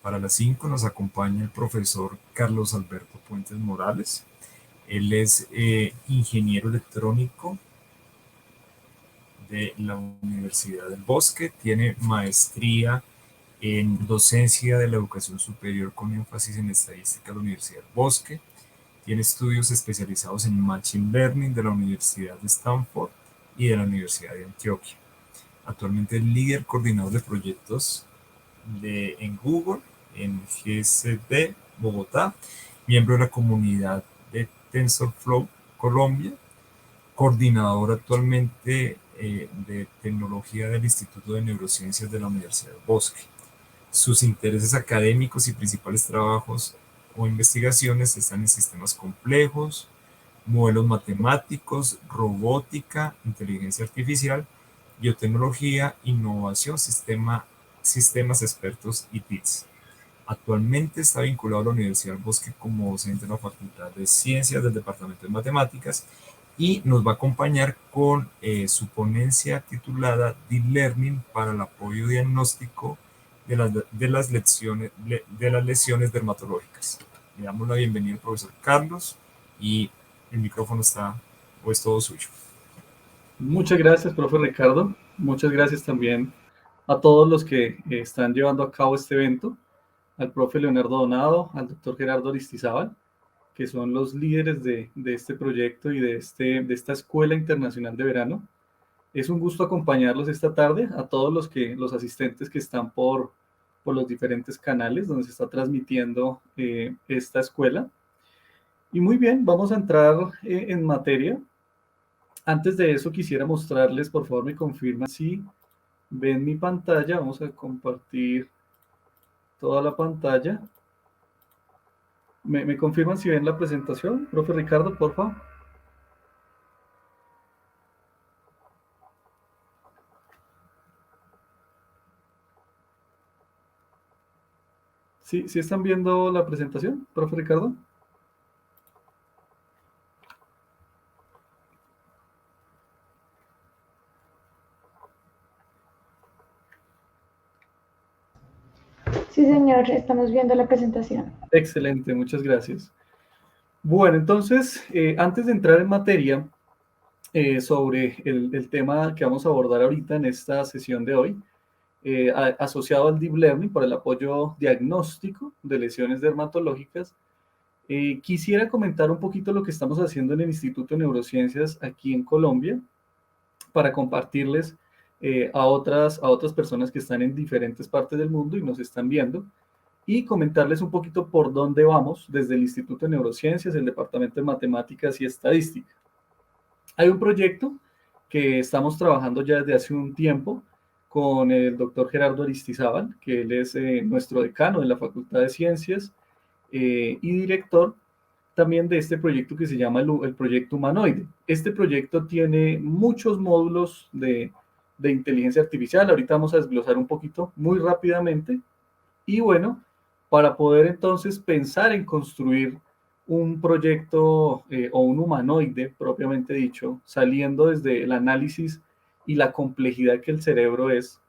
Para las 5 nos acompaña el profesor Carlos Alberto Puentes Morales. Él es ingeniero electrónico de la Universidad del Bosque, tiene maestría en docencia de la educación superior con énfasis en estadística de la Universidad del Bosque, tiene estudios especializados en Machine Learning de la Universidad de Stanford y de la Universidad de Antioquia. Actualmente es líder coordinador de proyectos en Google, en GSD Bogotá, miembro de la comunidad de TensorFlow Colombia, coordinador actualmente de tecnología del Instituto de Neurociencias de la Universidad del Bosque. Sus intereses académicos y principales trabajos o investigaciones están en sistemas complejos, modelos matemáticos, robótica, inteligencia artificial, biotecnología, innovación, sistemas expertos y TICs. Actualmente está vinculado a la Universidad del Bosque como docente en la Facultad de Ciencias del Departamento de Matemáticas y nos va a acompañar con su ponencia titulada Deep Learning para el apoyo diagnóstico de las lesiones dermatológicas. Le damos la bienvenida al profesor Carlos y el micrófono es todo suyo. Muchas gracias, profe Ricardo. Muchas gracias también a todos los que están llevando a cabo este evento, al profe Leonardo Donado, al doctor Gerardo Aristizábal, que son los líderes de este proyecto y de esta Escuela Internacional de Verano. Es un gusto acompañarlos esta tarde, a todos los asistentes que están por los diferentes canales donde se está transmitiendo esta escuela. Y muy bien, vamos a entrar en materia. Antes de eso quisiera mostrarles, por favor me confirman si ven mi pantalla. Vamos a compartir toda la pantalla. ¿Me confirman si ven la presentación? Profe Ricardo, por favor. ¿Sí están viendo la presentación, profe Ricardo? Sí, señor, estamos viendo la presentación. Excelente, muchas gracias. Bueno, entonces, antes de entrar en materia sobre el tema que vamos a abordar ahorita en esta sesión de hoy, asociado al Deep Learning para el apoyo diagnóstico de lesiones dermatológicas, quisiera comentar un poquito lo que estamos haciendo en el Instituto de Neurociencias aquí en Colombia para compartirles a otras personas que están en diferentes partes del mundo y nos están viendo, y comentarles un poquito por dónde vamos desde el Instituto de Neurociencias, el Departamento de Matemáticas y Estadística. Hay un proyecto que estamos trabajando ya desde hace un tiempo con el doctor Gerardo Aristizábal, que él es nuestro decano de la Facultad de Ciencias y director también de este proyecto que se llama el proyecto Humanoide. Este proyecto tiene muchos módulos de inteligencia artificial. Ahorita vamos a desglosar un poquito muy rápidamente. Y bueno, para poder entonces pensar en construir un proyecto o un humanoide propiamente dicho, saliendo desde el análisis y la complejidad que el cerebro es,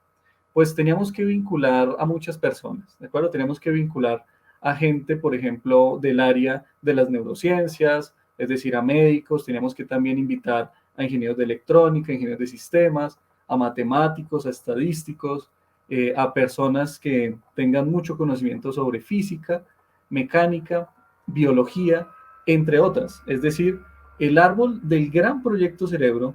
pues teníamos que vincular a muchas personas, ¿de acuerdo? Teníamos que vincular a gente, por ejemplo, del área de las neurociencias, es decir, a médicos, teníamos que también invitar a ingenieros de electrónica, ingenieros de sistemas, a matemáticos, a estadísticos, a personas que tengan mucho conocimiento sobre física, mecánica, biología, entre otras. Es decir, el árbol del gran proyecto cerebro,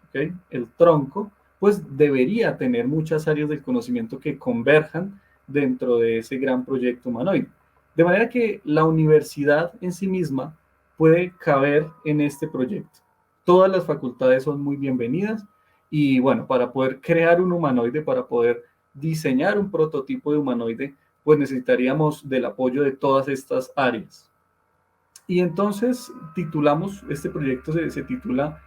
¿okay? El tronco, pues debería tener muchas áreas del conocimiento que converjan dentro de ese gran proyecto humanoide. De manera que la universidad en sí misma puede caber en este proyecto. Todas las facultades son muy bienvenidas y bueno, para poder crear un humanoide, para poder diseñar un prototipo de humanoide, pues necesitaríamos del apoyo de todas estas áreas. Y entonces titulamos, este proyecto se titula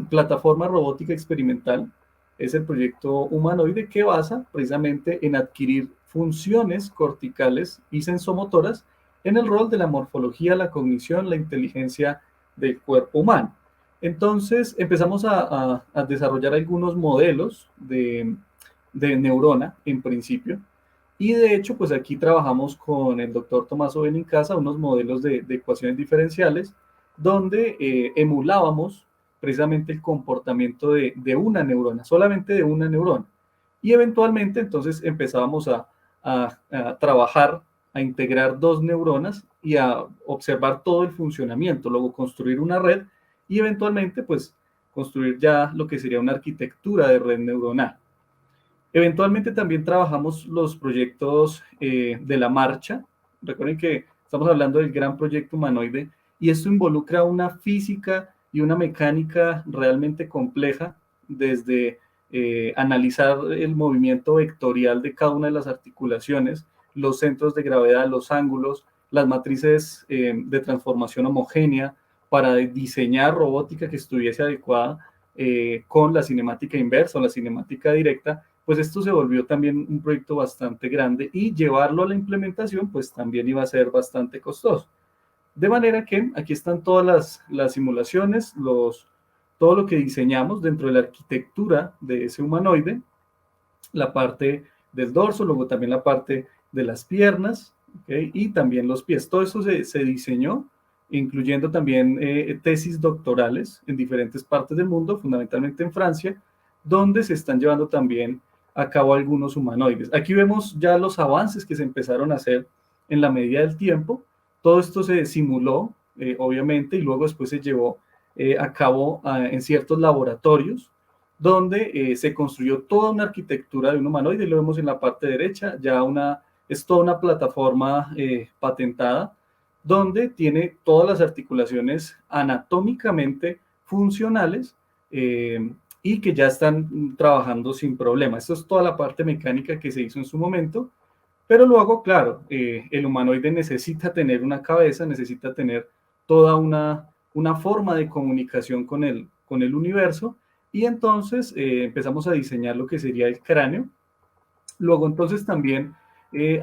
Plataforma Robótica Experimental. Es el proyecto humanoide que basa precisamente en adquirir funciones corticales y sensomotoras en el rol de la morfología, la cognición, la inteligencia del cuerpo humano. Entonces empezamos a desarrollar algunos modelos de neurona en principio, Y de hecho, pues aquí trabajamos con el doctor Tommaso Benincasa unos modelos de ecuaciones diferenciales donde emulábamos precisamente el comportamiento de una neurona, solamente de una neurona. Y eventualmente entonces empezábamos a trabajar, a integrar dos neuronas y a observar todo el funcionamiento, luego construir una red y eventualmente pues construir ya lo que sería una arquitectura de red neuronal. Eventualmente también trabajamos los proyectos de la marcha. Recuerden que estamos hablando del gran proyecto humanoide y esto involucra una física y una mecánica realmente compleja desde analizar el movimiento vectorial de cada una de las articulaciones, los centros de gravedad, los ángulos, las matrices de transformación homogénea para diseñar robótica que estuviese adecuada con la cinemática inversa o la cinemática directa, pues esto se volvió también un proyecto bastante grande y llevarlo a la implementación pues también iba a ser bastante costoso. De manera que aquí están todas las simulaciones, todo lo que diseñamos dentro de la arquitectura de ese humanoide, la parte del dorso, luego también la parte de las piernas, ¿okay? Y también los pies. Todo eso se diseñó, incluyendo también tesis doctorales en diferentes partes del mundo, fundamentalmente en Francia, donde se están llevando también a cabo algunos humanoides. Aquí vemos ya los avances que se empezaron a hacer en la medida del tiempo. Todo esto se simuló, obviamente, y luego después se llevó a cabo en ciertos laboratorios donde se construyó toda una arquitectura de un humanoide, lo vemos en la parte derecha, es toda una plataforma patentada, donde tiene todas las articulaciones anatómicamente funcionales y que ya están trabajando sin problema. Esto es toda la parte mecánica que se hizo en su momento, pero luego, claro, el humanoide necesita tener una cabeza, necesita tener toda una forma de comunicación con el universo, y entonces empezamos a diseñar lo que sería el cráneo. Luego entonces también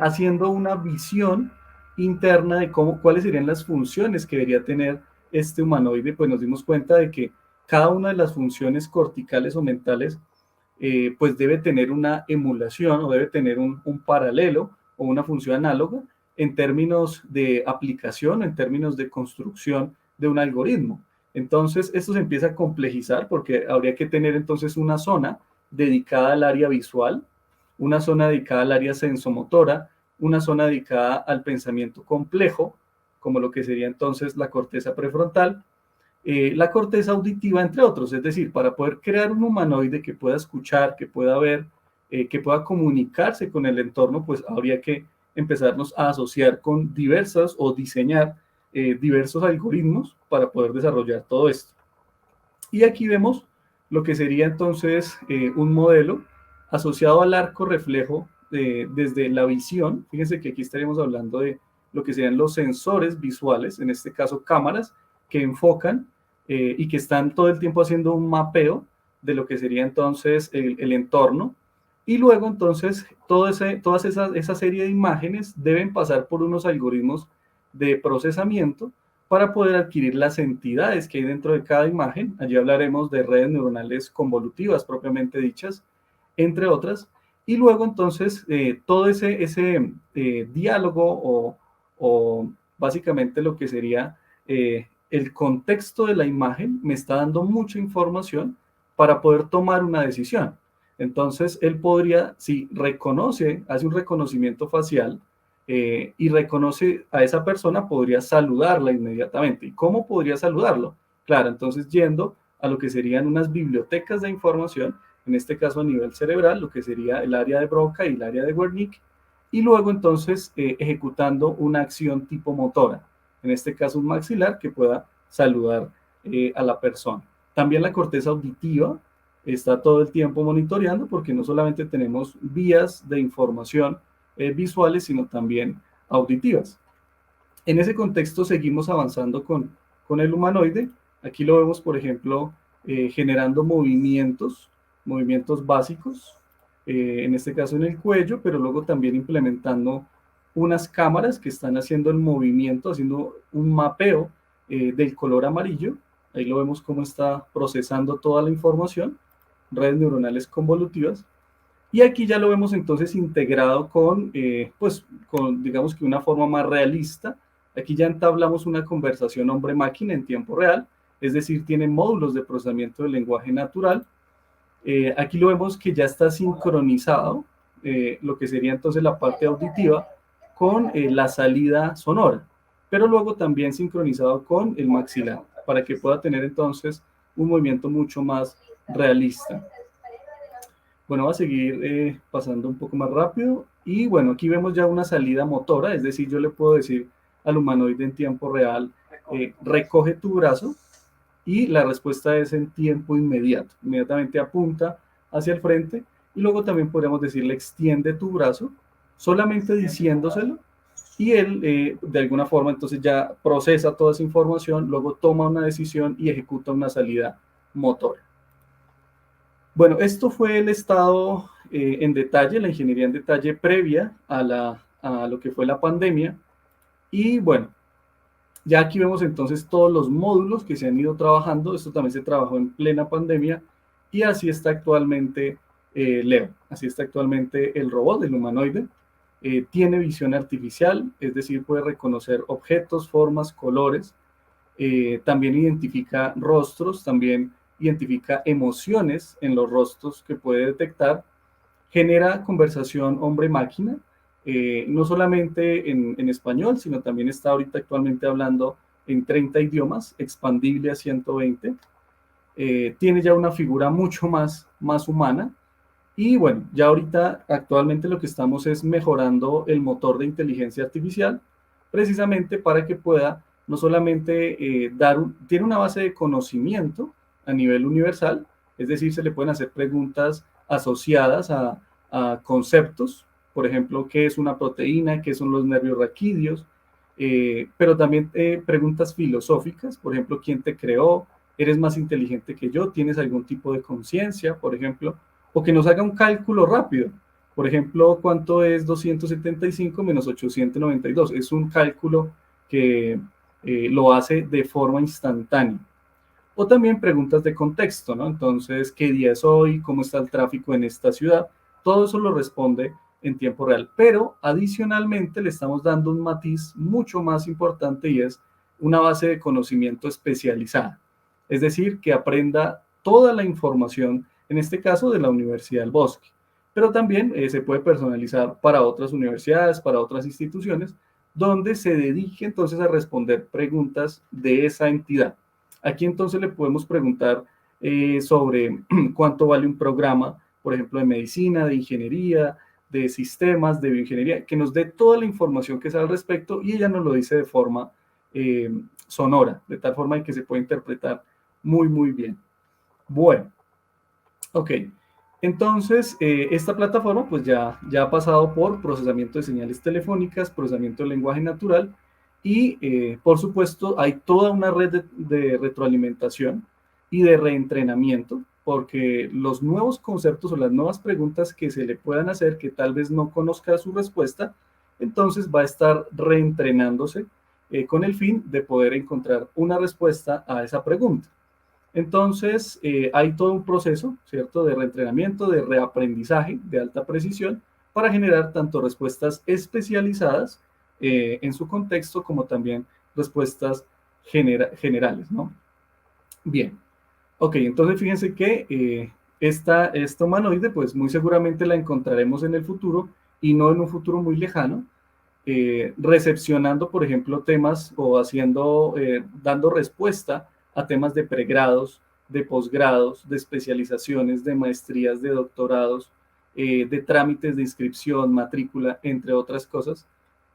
haciendo una visión interna de cuáles serían las funciones que debería tener este humanoide, pues nos dimos cuenta de que cada una de las funciones corticales o mentales pues debe tener una emulación o debe tener un paralelo o una función análoga en términos de aplicación, en términos de construcción de un algoritmo. Entonces, esto se empieza a complejizar porque habría que tener entonces una zona dedicada al área visual, una zona dedicada al área sensomotora, una zona dedicada al pensamiento complejo, como lo que sería entonces la corteza prefrontal, la corteza auditiva, entre otros. Es decir, para poder crear un humanoide que pueda escuchar, que pueda ver, que pueda comunicarse con el entorno, pues habría que empezarnos a asociar con diversas o diseñar diversos algoritmos para poder desarrollar todo esto. Y aquí vemos lo que sería entonces un modelo asociado al arco reflejo desde la visión. Fíjense que aquí estaríamos hablando de lo que serían los sensores visuales, en este caso cámaras, que enfocan y que están todo el tiempo haciendo un mapeo de lo que sería entonces el entorno. Y luego entonces toda esa serie de imágenes deben pasar por unos algoritmos de procesamiento para poder adquirir las entidades que hay dentro de cada imagen. Allí hablaremos de redes neuronales convolutivas propiamente dichas, entre otras. Y luego entonces todo ese diálogo o básicamente lo que sería el contexto de la imagen me está dando mucha información para poder tomar una decisión. Entonces él podría, si reconoce, hace un reconocimiento facial, y reconoce a esa persona, podría saludarla inmediatamente. ¿Y cómo podría saludarlo? Claro, entonces yendo a lo que serían unas bibliotecas de información, en este caso a nivel cerebral, lo que sería el área de Broca y el área de Wernicke, y luego entonces ejecutando una acción tipo motora, en este caso un maxilar que pueda saludar a la persona. También la corteza auditiva está todo el tiempo monitoreando porque no solamente tenemos vías de información visuales, sino también auditivas. En ese contexto seguimos avanzando con el humanoide. Aquí lo vemos, por ejemplo, generando movimientos básicos, en este caso en el cuello, pero luego también implementando unas cámaras que están haciendo el movimiento, haciendo un mapeo del color amarillo. Ahí lo vemos cómo está procesando toda la información, redes neuronales convolutivas. Y aquí ya lo vemos entonces integrado con, digamos que una forma más realista. Aquí ya entablamos una conversación hombre-máquina en tiempo real, es decir, tiene módulos de procesamiento del lenguaje natural. Aquí lo vemos que ya está sincronizado, lo que sería entonces la parte auditiva, con la salida sonora, pero luego también sincronizado con el maxilar, para que pueda tener entonces un movimiento mucho más realista. Bueno, va a seguir pasando un poco más rápido. Y bueno, aquí vemos ya una salida motora, es decir, yo le puedo decir al humanoide en tiempo real, recoge tu brazo, y la respuesta es en tiempo inmediato. Inmediatamente apunta hacia el frente, y luego también podríamos decirle extiende tu brazo, solamente diciéndoselo, y él de alguna forma entonces ya procesa toda esa información, luego toma una decisión y ejecuta una salida motora. Bueno, esto fue el estado en detalle, la ingeniería en detalle previa a lo que fue la pandemia. Y bueno, ya aquí vemos entonces todos los módulos que se han ido trabajando. Esto también se trabajó en plena pandemia y así está actualmente Leo. Así está actualmente el robot, el humanoide. Tiene visión artificial, es decir, puede reconocer objetos, formas, colores. También identifica rostros, también identifica emociones en los rostros que puede detectar, genera conversación hombre-máquina, no solamente en español, sino también está ahorita actualmente hablando en 30 idiomas, expandible a 120. Tiene ya una figura mucho más humana. Y bueno, ya ahorita actualmente lo que estamos es mejorando el motor de inteligencia artificial, precisamente para que pueda no solamente tiene una base de conocimiento a nivel universal, es decir, se le pueden hacer preguntas asociadas a conceptos, por ejemplo, qué es una proteína, qué son los nervios raquídeos, pero también preguntas filosóficas, por ejemplo, ¿quién te creó? ¿Eres más inteligente que yo? ¿Tienes algún tipo de conciencia, por ejemplo? O que nos haga un cálculo rápido. Por ejemplo, ¿cuánto es 275 menos 892? Es un cálculo que lo hace de forma instantánea. O también preguntas de contexto, ¿no? Entonces, ¿qué día es hoy? ¿Cómo está el tráfico en esta ciudad? Todo eso lo responde en tiempo real. Pero adicionalmente le estamos dando un matiz mucho más importante y es una base de conocimiento especializada. Es decir, que aprenda toda la información, en este caso de la Universidad del Bosque. Pero también se puede personalizar para otras universidades, para otras instituciones, donde se dedique entonces a responder preguntas de esa entidad. Aquí entonces le podemos preguntar sobre cuánto vale un programa, por ejemplo, de medicina, de ingeniería, de sistemas, de bioingeniería, que nos dé toda la información que sea al respecto y ella nos lo dice de forma sonora, de tal forma que se puede interpretar muy bien. Bueno, ok. Entonces, esta plataforma pues ya ha pasado por procesamiento de señales telefónicas, procesamiento de lenguaje natural y, por supuesto, hay toda una red de retroalimentación y de reentrenamiento, porque los nuevos conceptos o las nuevas preguntas que se le puedan hacer, que tal vez no conozca su respuesta, entonces va a estar reentrenándose con el fin de poder encontrar una respuesta a esa pregunta. Entonces, hay todo un proceso, ¿cierto?, de reentrenamiento, de reaprendizaje de alta precisión para generar tanto respuestas especializadas en su contexto como también respuestas generales, ¿no? Bien, ok, entonces fíjense que esta humanoide, pues muy seguramente la encontraremos en el futuro y no en un futuro muy lejano, recepcionando, por ejemplo, temas o dando respuesta a temas de pregrados, de posgrados, de especializaciones, de maestrías, de doctorados, de trámites de inscripción, matrícula, entre otras cosas.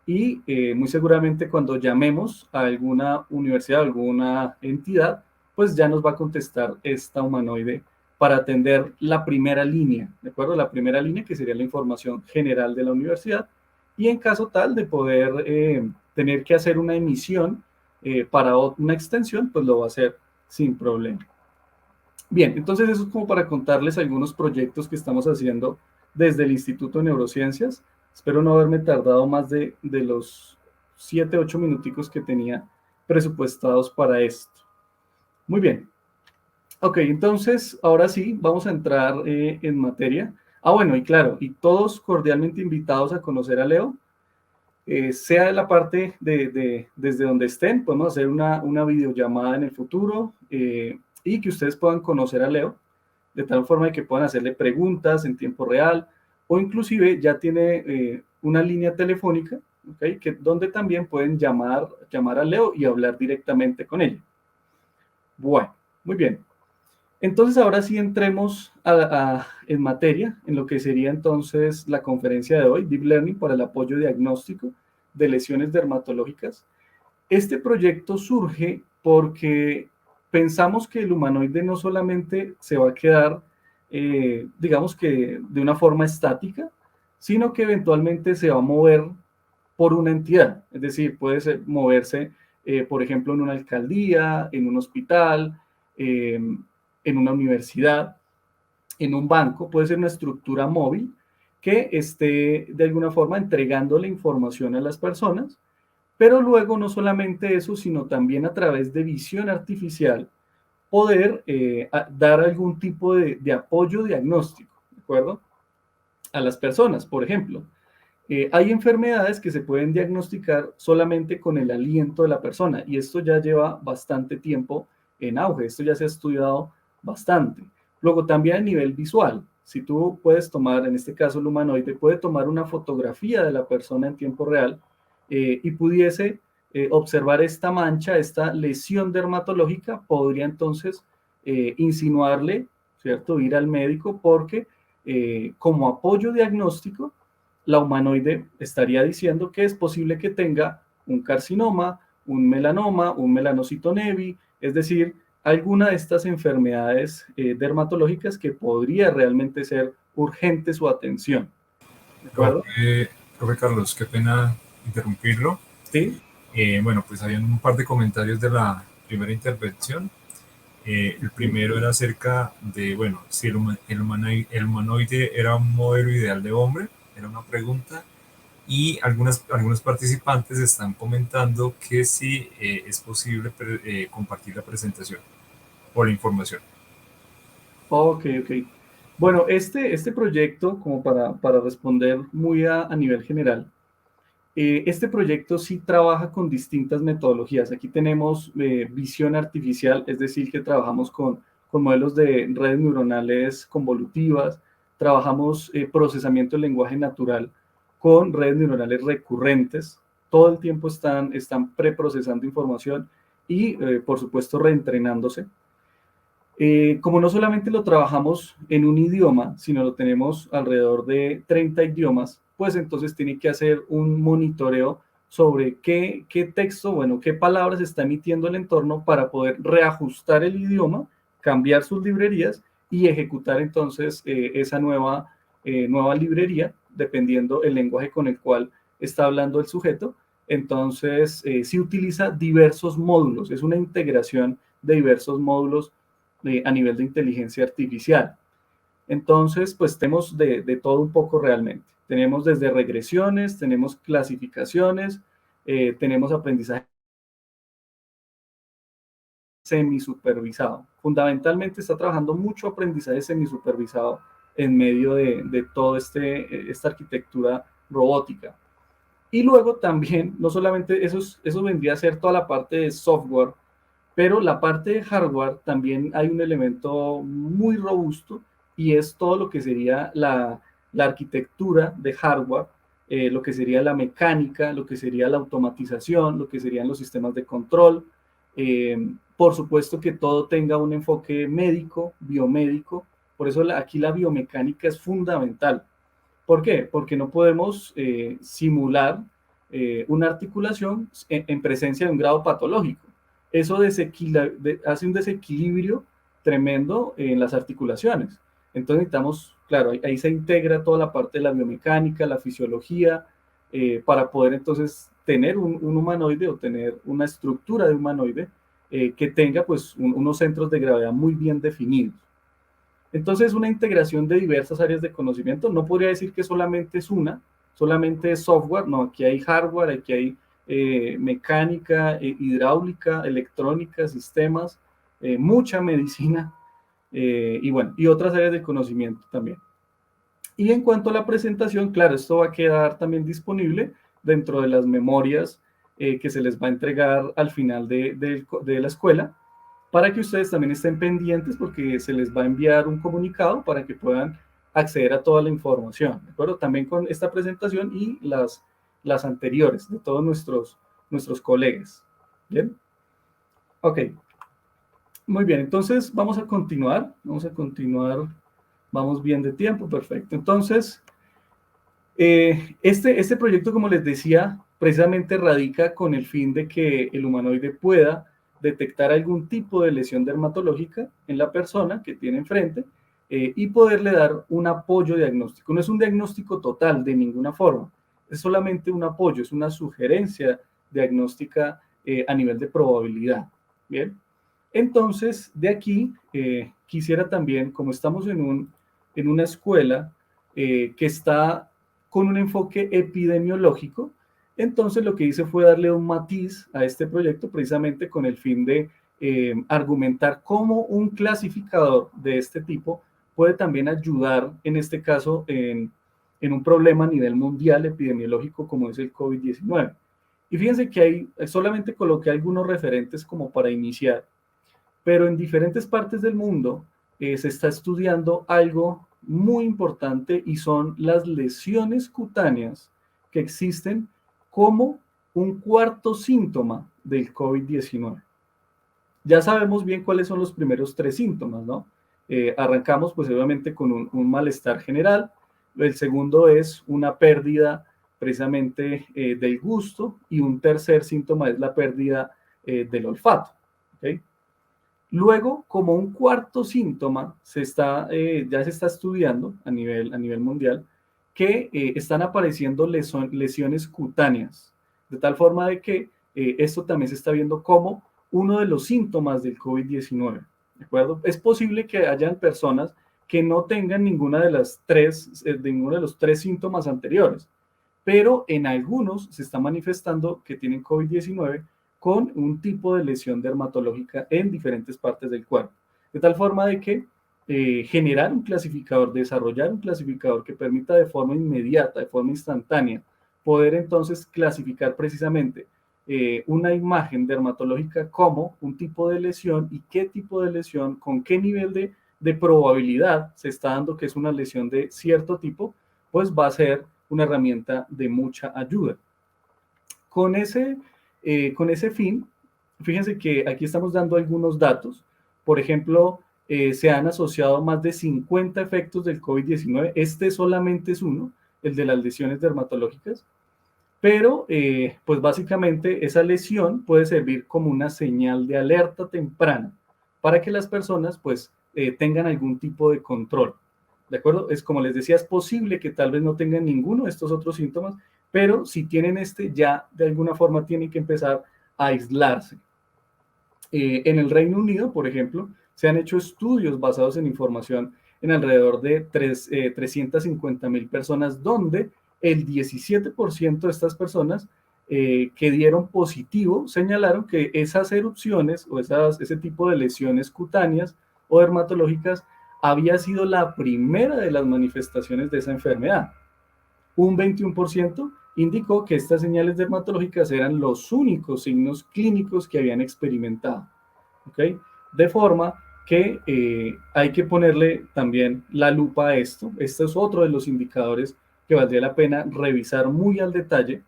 Y muy seguramente cuando llamemos a alguna universidad, alguna entidad, pues ya nos va a contestar esta humanoide para atender la primera línea, ¿de acuerdo? La primera línea que sería la información general de la universidad y en caso tal de poder tener que hacer una emisión para una extensión, pues lo va a hacer sin problema. Bien, entonces eso es como para contarles algunos proyectos que estamos haciendo desde el Instituto de Neurociencias. Espero no haberme tardado más de los 7, 8 minuticos que tenía presupuestados para esto. Muy bien. Ok, entonces ahora sí, vamos a entrar en materia. Bueno, y claro, y todos cordialmente invitados a conocer a Leo, sea de la parte desde donde estén, podemos hacer una videollamada en el futuro y que ustedes puedan conocer a Leo de tal forma que puedan hacerle preguntas en tiempo real o inclusive ya tiene una línea telefónica, ¿okay? Donde también pueden llamar a Leo y hablar directamente con ella. Bueno, muy bien. Entonces ahora sí entremos en materia, en lo que sería entonces la conferencia de hoy, Deep Learning para el apoyo diagnóstico de lesiones dermatológicas. Este proyecto surge porque pensamos que el humanoide no solamente se va a quedar, digamos que de una forma estática, sino que eventualmente se va a mover por una entidad. Es decir, puede moverse, por ejemplo, en una alcaldía, en un hospital, en una universidad, en un banco, puede ser una estructura móvil que esté de alguna forma entregando la información a las personas, pero luego no solamente eso, sino también a través de visión artificial poder dar algún tipo de apoyo diagnóstico, ¿de acuerdo? A las personas, por ejemplo. Hay enfermedades que se pueden diagnosticar solamente con el aliento de la persona y esto ya lleva bastante tiempo en auge, esto ya se ha estudiado bastante. Luego también a nivel visual, si tú puedes tomar, en este caso el humanoide, puede tomar una fotografía de la persona en tiempo real y pudiese observar esta mancha, esta lesión dermatológica, podría entonces insinuarle, ¿cierto? Ir al médico porque como apoyo diagnóstico, la humanoide estaría diciendo que es posible que tenga un carcinoma, un melanoma, un melanocito nevi, es decir, alguna de estas enfermedades dermatológicas que podría realmente ser urgente su atención. ¿De acuerdo? Profe Carlos, qué pena interrumpirlo. Sí. Bueno, pues habían un par de comentarios de la primera intervención. El primero era acerca de, bueno, si el humanoide era un modelo ideal de hombre, era una pregunta, y algunos participantes están comentando que si es posible compartir la presentación o la información. Ok, ok. Bueno, este proyecto, como para responder muy a nivel general, este proyecto sí trabaja con distintas metodologías. Aquí tenemos visión artificial, es decir, que trabajamos con modelos de redes neuronales convolutivas, trabajamos procesamiento del lenguaje natural con redes neuronales recurrentes. Todo el tiempo están preprocesando información y, por supuesto, reentrenándose. Como no solamente lo trabajamos en un idioma, sino lo tenemos alrededor de 30 idiomas, pues entonces tiene que hacer un monitoreo sobre qué texto, bueno, qué palabras está emitiendo el entorno para poder reajustar el idioma, cambiar sus librerías y ejecutar entonces esa nueva librería, dependiendo el lenguaje con el cual está hablando el sujeto. Entonces, sí utiliza diversos módulos, es una integración de diversos módulos a nivel de inteligencia artificial. Entonces, pues tenemos de todo un poco realmente. Tenemos desde regresiones, tenemos clasificaciones, tenemos aprendizaje semisupervisado. Fundamentalmente está trabajando mucho aprendizaje semisupervisado en medio de toda esta arquitectura robótica. Y luego también, no solamente eso vendría a ser toda la parte de software, pero la parte de hardware también hay un elemento muy robusto y es todo lo que sería la arquitectura de hardware, lo que sería la mecánica, lo que sería la automatización, lo que serían los sistemas de control. Por supuesto que todo tenga un enfoque médico, biomédico. Por eso aquí la biomecánica es fundamental. ¿Por qué? Porque no podemos simular una articulación en presencia de un grado patológico. Eso hace un desequilibrio tremendo en las articulaciones. Entonces necesitamos, claro, ahí se integra toda la parte de la biomecánica, la fisiología, para poder entonces tener un humanoide o tener una estructura de humanoide que tenga pues unos centros de gravedad muy bien definidos. Entonces, una integración de diversas áreas de conocimiento. No podría decir que solamente es solamente es software. No, aquí hay hardware, aquí hay mecánica, hidráulica, electrónica, sistemas, mucha medicina y bueno, y otras áreas de conocimiento también. Y en cuanto a la presentación, claro, esto va a quedar también disponible dentro de las memorias que se les va a entregar al final de la escuela, para que ustedes también estén pendientes porque se les va a enviar un comunicado para que puedan acceder a toda la información, ¿de acuerdo? También con esta presentación y las anteriores de todos nuestros colegas. ¿Bien? Ok. Muy bien, entonces vamos a continuar. Vamos bien de tiempo, perfecto. Entonces, este proyecto, como les decía, precisamente radica con el fin de que el humanoide pueda detectar algún tipo de lesión dermatológica en la persona que tiene enfrente y poderle dar un apoyo diagnóstico. No es un diagnóstico total de ninguna forma, es solamente un apoyo, es una sugerencia diagnóstica a nivel de probabilidad. Bien, entonces de aquí quisiera también, como estamos en una escuela que está con un enfoque epidemiológico, entonces lo que hice fue darle un matiz a este proyecto precisamente con el fin de argumentar cómo un clasificador de este tipo puede también ayudar, en este caso, en un problema a nivel mundial epidemiológico como es el COVID-19. Y fíjense que ahí solamente coloqué algunos referentes como para iniciar, pero en diferentes partes del mundo se está estudiando algo muy importante y son las lesiones cutáneas que existen como un cuarto síntoma del COVID-19. Ya sabemos bien cuáles son los primeros tres síntomas, ¿no? Arrancamos pues obviamente con un malestar general, el segundo es una pérdida precisamente del gusto y un tercer síntoma es la pérdida del olfato, ¿ok? Luego, como un cuarto síntoma, ya se está estudiando a nivel mundial que están apareciendo lesiones cutáneas, de tal forma de que esto también se está viendo como uno de los síntomas del COVID-19, ¿de acuerdo? Es posible que hayan personas que no tengan ninguno de los tres síntomas anteriores, pero en algunos se está manifestando que tienen COVID-19 con un tipo de lesión dermatológica en diferentes partes del cuerpo. De tal forma de que generar un clasificador, desarrollar un clasificador que permita de forma inmediata, de forma instantánea, poder entonces clasificar precisamente una imagen dermatológica como un tipo de lesión y qué tipo de lesión, con qué nivel de probabilidad se está dando que es una lesión de cierto tipo, pues va a ser una herramienta de mucha ayuda. Con ese fin, fíjense que aquí estamos dando algunos datos. Por ejemplo, se han asociado más de 50 efectos del COVID-19. Este solamente es uno, el de las lesiones dermatológicas. Pero, pues básicamente esa lesión puede servir como una señal de alerta temprana para que las personas pues tengan algún tipo de control. ¿De acuerdo? Es como les decía, es posible que tal vez no tengan ninguno de estos otros síntomas, pero si tienen este, ya de alguna forma tienen que empezar a aislarse. En el Reino Unido, por ejemplo, se han hecho estudios basados en información en alrededor de 350,000 personas, donde el 17% de estas personas que dieron positivo señalaron que esas erupciones o ese tipo de lesiones cutáneas o dermatológicas había sido la primera de las manifestaciones de esa enfermedad. Un 21% indicó que estas señales dermatológicas eran los únicos signos clínicos que habían experimentado. ¿Okay? De forma que hay que ponerle también la lupa a esto. Este es otro de los indicadores que valdría la pena revisar muy al detalle.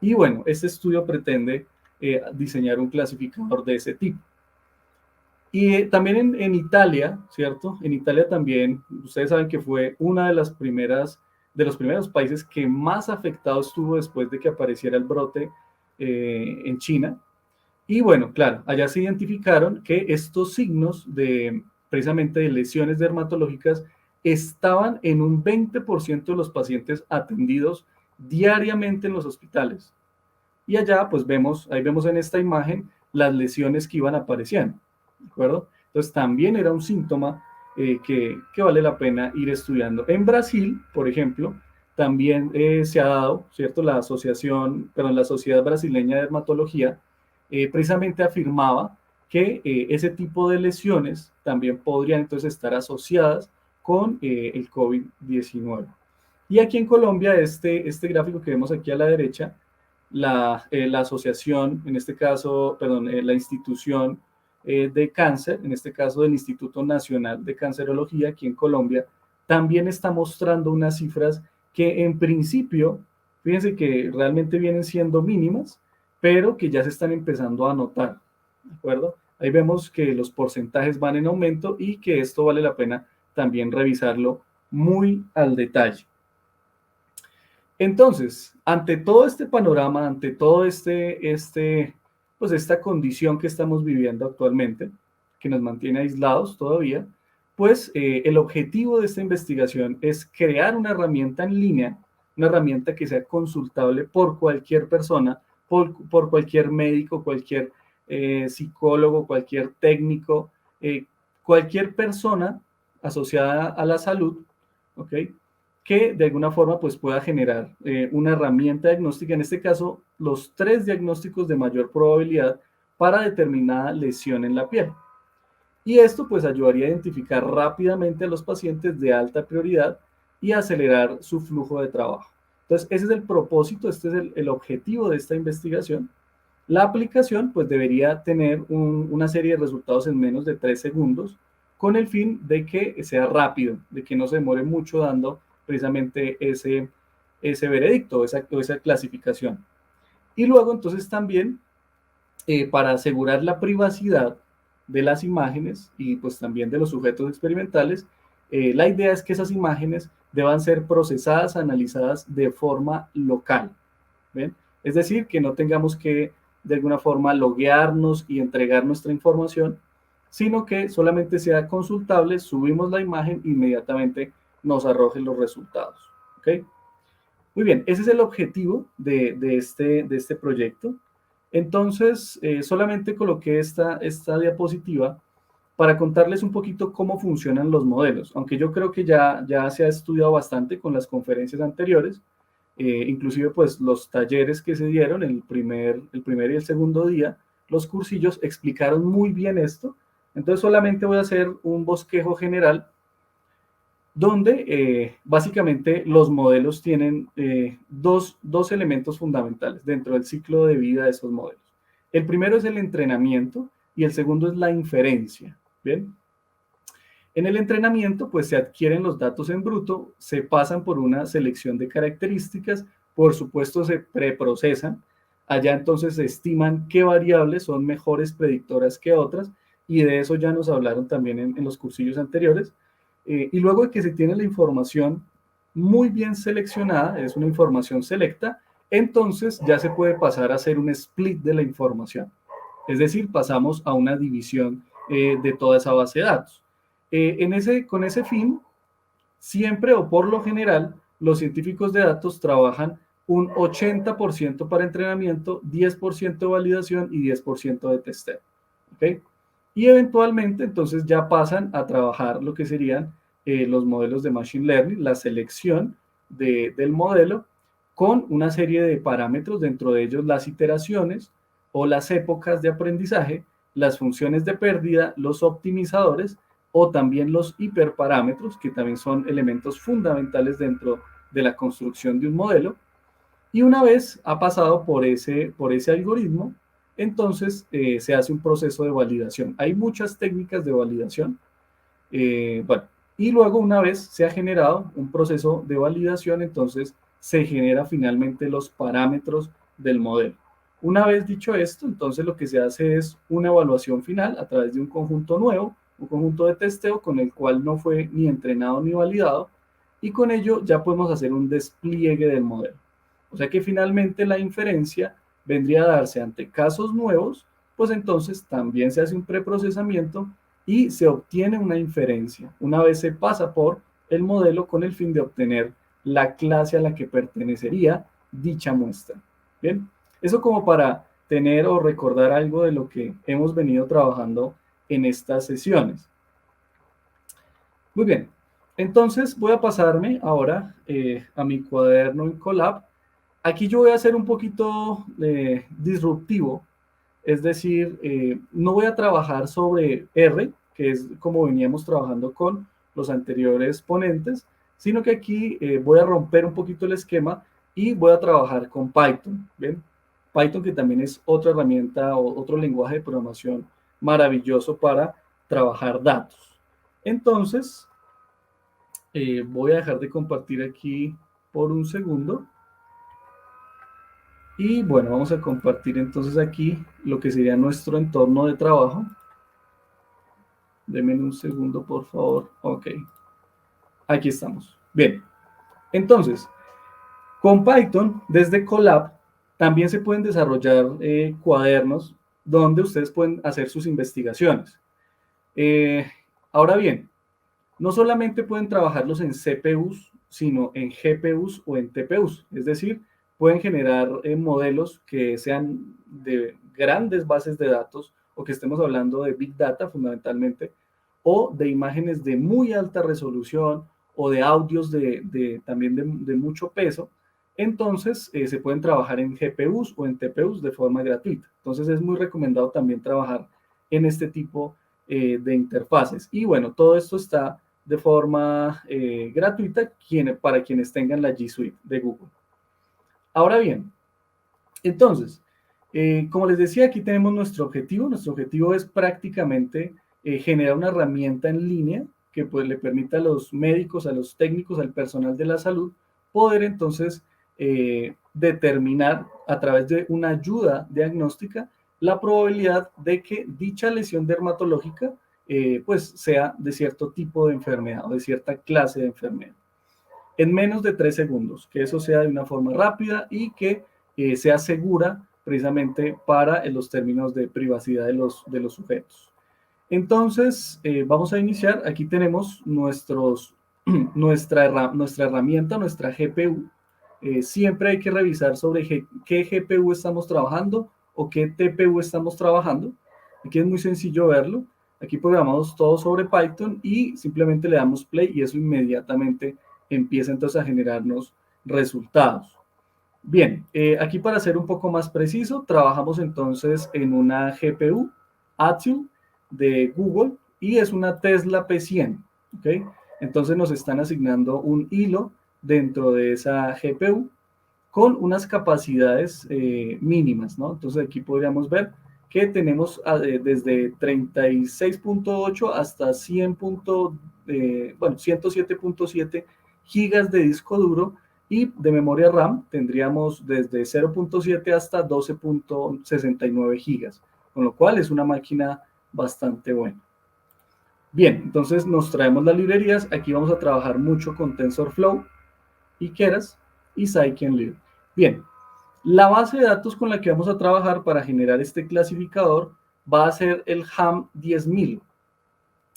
Y bueno, este estudio pretende diseñar un clasificador de ese tipo. Y también en Italia, ¿cierto? En Italia también, ustedes saben que fue una de de los primeros países que más afectado estuvo después de que apareciera el brote en China. Y bueno, claro, allá se identificaron que estos signos precisamente de lesiones dermatológicas estaban en un 20% de los pacientes atendidos diariamente en los hospitales. Y allá, pues ahí vemos en esta imagen las lesiones que iban apareciendo, ¿de acuerdo? Entonces también era un síntoma que vale la pena ir estudiando. En Brasil, por ejemplo, también se ha dado, ¿cierto? La Sociedad Brasileña de Dermatología precisamente afirmaba que ese tipo de lesiones también podrían entonces estar asociadas con el COVID-19. Y aquí en Colombia, este gráfico que vemos aquí a la derecha, la asociación, en este caso, perdón, la institución de cáncer, en este caso del Instituto Nacional de Cancerología aquí en Colombia, también está mostrando unas cifras que en principio, fíjense que realmente vienen siendo mínimas, pero que ya se están empezando a notar, ¿de acuerdo? Ahí vemos que los porcentajes van en aumento y que esto vale la pena también revisarlo muy al detalle. Entonces, ante todo este panorama, ante todo pues esta condición que estamos viviendo actualmente, que nos mantiene aislados todavía, pues el objetivo de esta investigación es crear una herramienta en línea, una herramienta que sea consultable por cualquier persona, por cualquier médico, cualquier psicólogo, cualquier técnico, cualquier persona asociada a la salud, ¿ok? Que de alguna forma pues pueda generar una herramienta diagnóstica, en este caso los 3 diagnósticos de mayor probabilidad para determinada lesión en la piel. Y esto pues ayudaría a identificar rápidamente a los pacientes de alta prioridad y acelerar su flujo de trabajo. Entonces ese es el propósito, este es el objetivo de esta investigación. La aplicación pues debería tener una serie de resultados en menos de 3 segundos con el fin de que sea rápido, de que no se demore mucho dando precisamente ese veredicto o esa clasificación. Y luego entonces también para asegurar la privacidad de las imágenes y pues también de los sujetos experimentales, la idea es que esas imágenes deban ser procesadas, analizadas de forma local. ¿Ven? Es decir, que no tengamos que de alguna forma loguearnos y entregar nuestra información, sino que solamente sea consultable, subimos la imagen, inmediatamente nos arroje los resultados. ¿Ok? Muy bien, ese es el objetivo de este proyecto. Entonces, solamente coloqué esta diapositiva para contarles un poquito cómo funcionan los modelos, aunque yo creo que ya se ha estudiado bastante con las conferencias anteriores, inclusive pues los talleres que se dieron el primer y el segundo día, los cursillos explicaron muy bien esto. Entonces solamente voy a hacer un bosquejo general donde básicamente los modelos tienen dos elementos fundamentales dentro del ciclo de vida de esos modelos. El primero es el entrenamiento y el segundo es la inferencia. ¿Bien? En el entrenamiento, pues se adquieren los datos en bruto, se pasan por una selección de características, por supuesto se preprocesan, allá entonces se estiman qué variables son mejores predictoras que otras, y de eso ya nos hablaron también en los cursillos anteriores. Y luego de que se tiene la información muy bien seleccionada, es una información selecta, entonces ya se puede pasar a hacer un split de la información. Es decir, pasamos a una división de toda esa base de datos. Con ese fin, siempre o por lo general, los científicos de datos trabajan un 80% para entrenamiento, 10% de validación y 10% de testeo. ¿Okay? Y eventualmente, entonces ya pasan a trabajar lo que serían los modelos de Machine Learning, la selección del modelo con una serie de parámetros, dentro de ellos las iteraciones o las épocas de aprendizaje, las funciones de pérdida, los optimizadores o también los hiperparámetros, que también son elementos fundamentales dentro de la construcción de un modelo. Y una vez ha pasado por ese algoritmo, entonces se hace un proceso de validación. Hay muchas técnicas de validación. Bueno, y luego una vez se ha generado un proceso de validación, entonces se genera finalmente los parámetros del modelo. Una vez dicho esto, entonces lo que se hace es una evaluación final a través de un conjunto nuevo, un conjunto de testeo con el cual no fue ni entrenado ni validado, y con ello ya podemos hacer un despliegue del modelo. O sea que finalmente la inferencia vendría a darse ante casos nuevos, pues entonces también se hace un preprocesamiento y se obtiene una inferencia. Una vez se pasa por el modelo con el fin de obtener la clase a la que pertenecería dicha muestra. Bien, eso como para tener o recordar algo de lo que hemos venido trabajando en estas sesiones. Muy bien, entonces voy a pasarme ahora a mi cuaderno en Colab. Aquí yo voy a ser un poquito disruptivo, es decir, no voy a trabajar sobre R, que es como veníamos trabajando con los anteriores ponentes, sino que aquí voy a romper un poquito el esquema y voy a trabajar con Python. ¿Ven? Python, que también es otra herramienta o otro lenguaje de programación maravilloso para trabajar datos. Entonces, voy a dejar de compartir aquí por un segundo. Y bueno, vamos a compartir entonces aquí lo que sería nuestro entorno de trabajo. Denme un segundo, por favor. Ok, aquí estamos. Bien, entonces, con Python, desde Colab, también se pueden desarrollar cuadernos donde ustedes pueden hacer sus investigaciones. Ahora bien, no solamente pueden trabajarlos en CPUs, sino en GPUs o en TPUs. Es decir, pueden generar modelos que sean de grandes bases de datos o que estemos hablando de Big Data fundamentalmente, o de imágenes de muy alta resolución o de audios también de mucho peso. Entonces, se pueden trabajar en GPUs o en TPUs de forma gratuita. Entonces, es muy recomendado también trabajar en este tipo de interfaces. Y bueno, todo esto está de forma gratuita para quienes tengan la G Suite de Google. Ahora bien, entonces, como les decía, aquí tenemos nuestro objetivo. Nuestro objetivo es prácticamente generar una herramienta en línea que pues, le permita a los médicos, a los técnicos, al personal de la salud, poder entonces determinar a través de una ayuda diagnóstica la probabilidad de que dicha lesión dermatológica pues sea de cierto tipo de enfermedad o de cierta clase de enfermedad. En menos de 3 segundos, que eso sea de una forma rápida y que sea segura precisamente para los términos de privacidad de los sujetos. Entonces, vamos a iniciar. Aquí tenemos nuestra herramienta, nuestra GPU. Siempre hay que revisar sobre qué GPU estamos trabajando o qué TPU estamos trabajando. Aquí es muy sencillo verlo. Aquí programamos todo sobre Python y simplemente le damos play y eso inmediatamente empieza entonces a generarnos resultados. Bien, aquí para ser un poco más preciso, trabajamos entonces en una GPU Axion de Google y es una Tesla P100, ¿ok? Entonces nos están asignando un hilo dentro de esa GPU con unas capacidades mínimas, ¿no? Entonces aquí podríamos ver que tenemos desde 36.8 hasta 107.7 gigas de disco duro y de memoria RAM tendríamos desde 0.7 hasta 12.69 gigas, con lo cual es una máquina bastante buena. Bien, entonces nos traemos las librerías. Aquí vamos a trabajar mucho con TensorFlow y Keras y Scikit-learn. Bien, la base de datos con la que vamos a trabajar para generar este clasificador va a ser el HAM 10.000.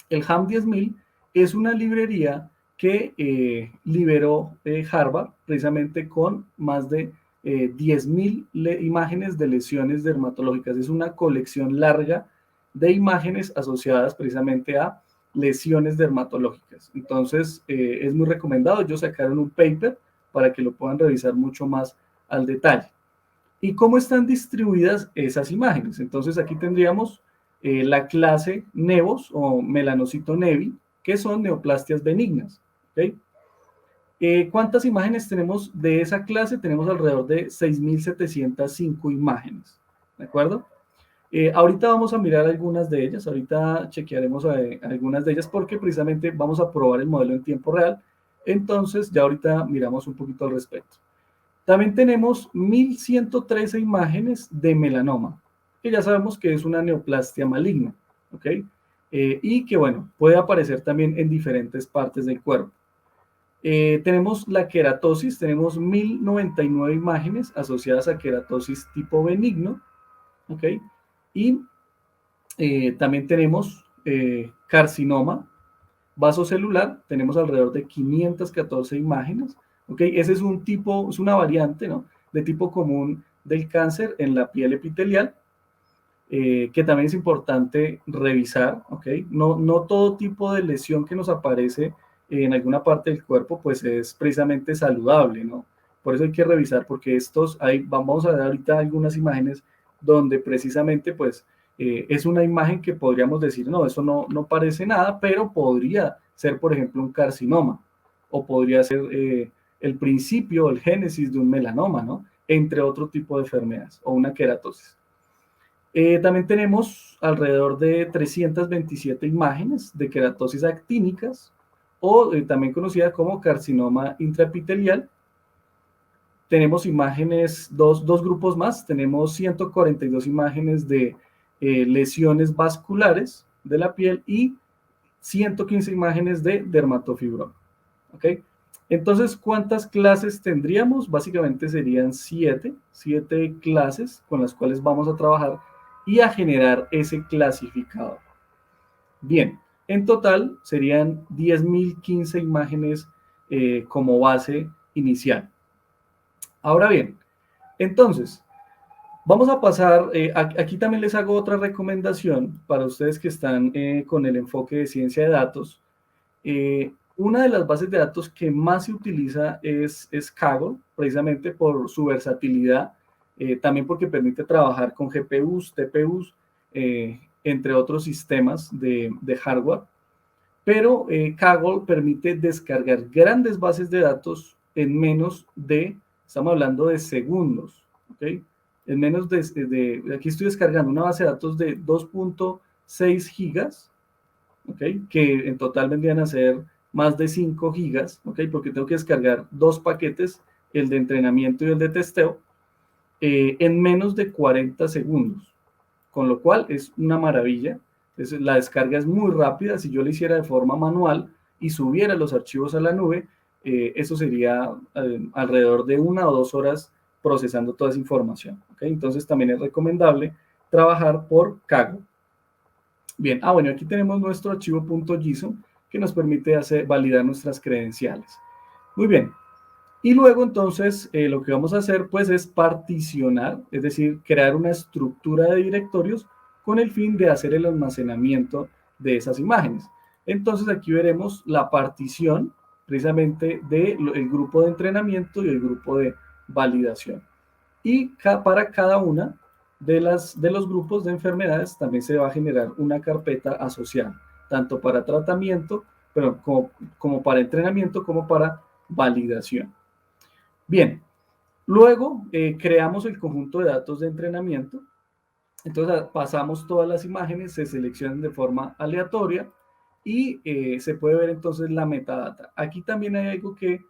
El HAM 10.000 es una librería que liberó Harvard precisamente con más de 10.000 imágenes de lesiones dermatológicas. Es una colección larga de imágenes asociadas precisamente a lesiones dermatológicas. Entonces, es muy recomendado. Ellos sacaron un paper para que lo puedan revisar mucho más al detalle. ¿Y cómo están distribuidas esas imágenes? Entonces, aquí tendríamos la clase nevos o melanocito nevi, que son neoplastias benignas. ¿Okay? ¿Cuántas imágenes tenemos de esa clase? Tenemos alrededor de 6.705 imágenes. ¿De acuerdo? Ahorita vamos a mirar algunas de ellas, ahorita chequearemos algunas de ellas porque precisamente vamos a probar el modelo en tiempo real. Entonces, ya ahorita miramos un poquito al respecto. También tenemos 1.113 imágenes de melanoma, que ya sabemos que es una neoplastia maligna, ¿ok? Y que, bueno, puede aparecer también en diferentes partes del cuerpo. Tenemos la queratosis, tenemos 1.099 imágenes asociadas a queratosis tipo benigno, ¿ok? Y también tenemos carcinoma vasocelular, tenemos alrededor de 514 imágenes, ¿ok? Ese es un tipo, es una variante, ¿no? De tipo común del cáncer en la piel epitelial, que también es importante revisar, ¿ok? No todo tipo de lesión que nos aparece en alguna parte del cuerpo, pues es precisamente saludable, ¿no? Por eso hay que revisar, porque vamos a ver ahorita algunas imágenes donde precisamente, pues, es una imagen que podríamos decir, no, eso no parece nada, pero podría ser, por ejemplo, un carcinoma, o podría ser el principio, el génesis de un melanoma, ¿no? Entre otro tipo de enfermedades, o una queratosis. También tenemos alrededor de 327 imágenes de queratosis actínicas, o también conocida como carcinoma intraepitelial. Tenemos imágenes, dos grupos más, tenemos 142 imágenes de lesiones vasculares de la piel y 115 imágenes de dermatofibroma. ¿Ok? Entonces, ¿cuántas clases tendríamos? Básicamente serían 7 clases con las cuales vamos a trabajar y a generar ese clasificador. Bien, en total serían 10.015 imágenes como base inicial. Ahora bien, entonces, vamos a pasar, aquí también les hago otra recomendación para ustedes que están con el enfoque de ciencia de datos. Una de las bases de datos que más se utiliza es Kaggle, precisamente por su versatilidad, también porque permite trabajar con GPUs, TPUs, entre otros sistemas de hardware. Pero Kaggle permite descargar grandes bases de datos en menos de, estamos hablando de segundos, ¿ok? En menos aquí estoy descargando una base de datos de 2.6 gigas, ¿ok? Que en total vendrían a ser más de 5 gigas, ¿ok? Porque tengo que descargar dos paquetes, el de entrenamiento y el de testeo, en menos de 40 segundos, con lo cual es una maravilla. Entonces, la descarga es muy rápida. Si yo lo hiciera de forma manual y subiera los archivos a la nube, eso sería alrededor de 1 o 2 horas procesando toda esa información, ¿ok? Entonces también es recomendable trabajar por Kaggle. Bien, bueno, aquí tenemos nuestro archivo .json que nos permite validar nuestras credenciales. Muy bien. Y luego entonces lo que vamos a hacer pues es particionar, es decir, crear una estructura de directorios con el fin de hacer el almacenamiento de esas imágenes. Entonces aquí veremos la partición precisamente del grupo de entrenamiento y el grupo de validación. Y para cada una de los grupos de enfermedades también se va a generar una carpeta asociada, tanto para tratamiento, pero como para entrenamiento, como para validación. Bien, luego creamos el conjunto de datos de entrenamiento. Entonces pasamos todas las imágenes, se seleccionan de forma aleatoria y se puede ver entonces la metadata. Aquí también hay algo que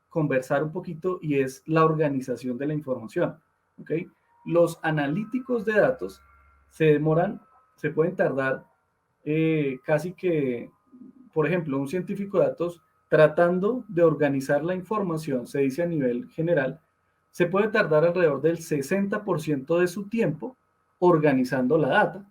conversar un poquito y es la organización de la información. ¿Okay? Los analíticos de datos se pueden tardar casi que, por ejemplo, un científico de datos tratando de organizar la información, se dice a nivel general, se puede tardar alrededor del 60% de su tiempo organizando la data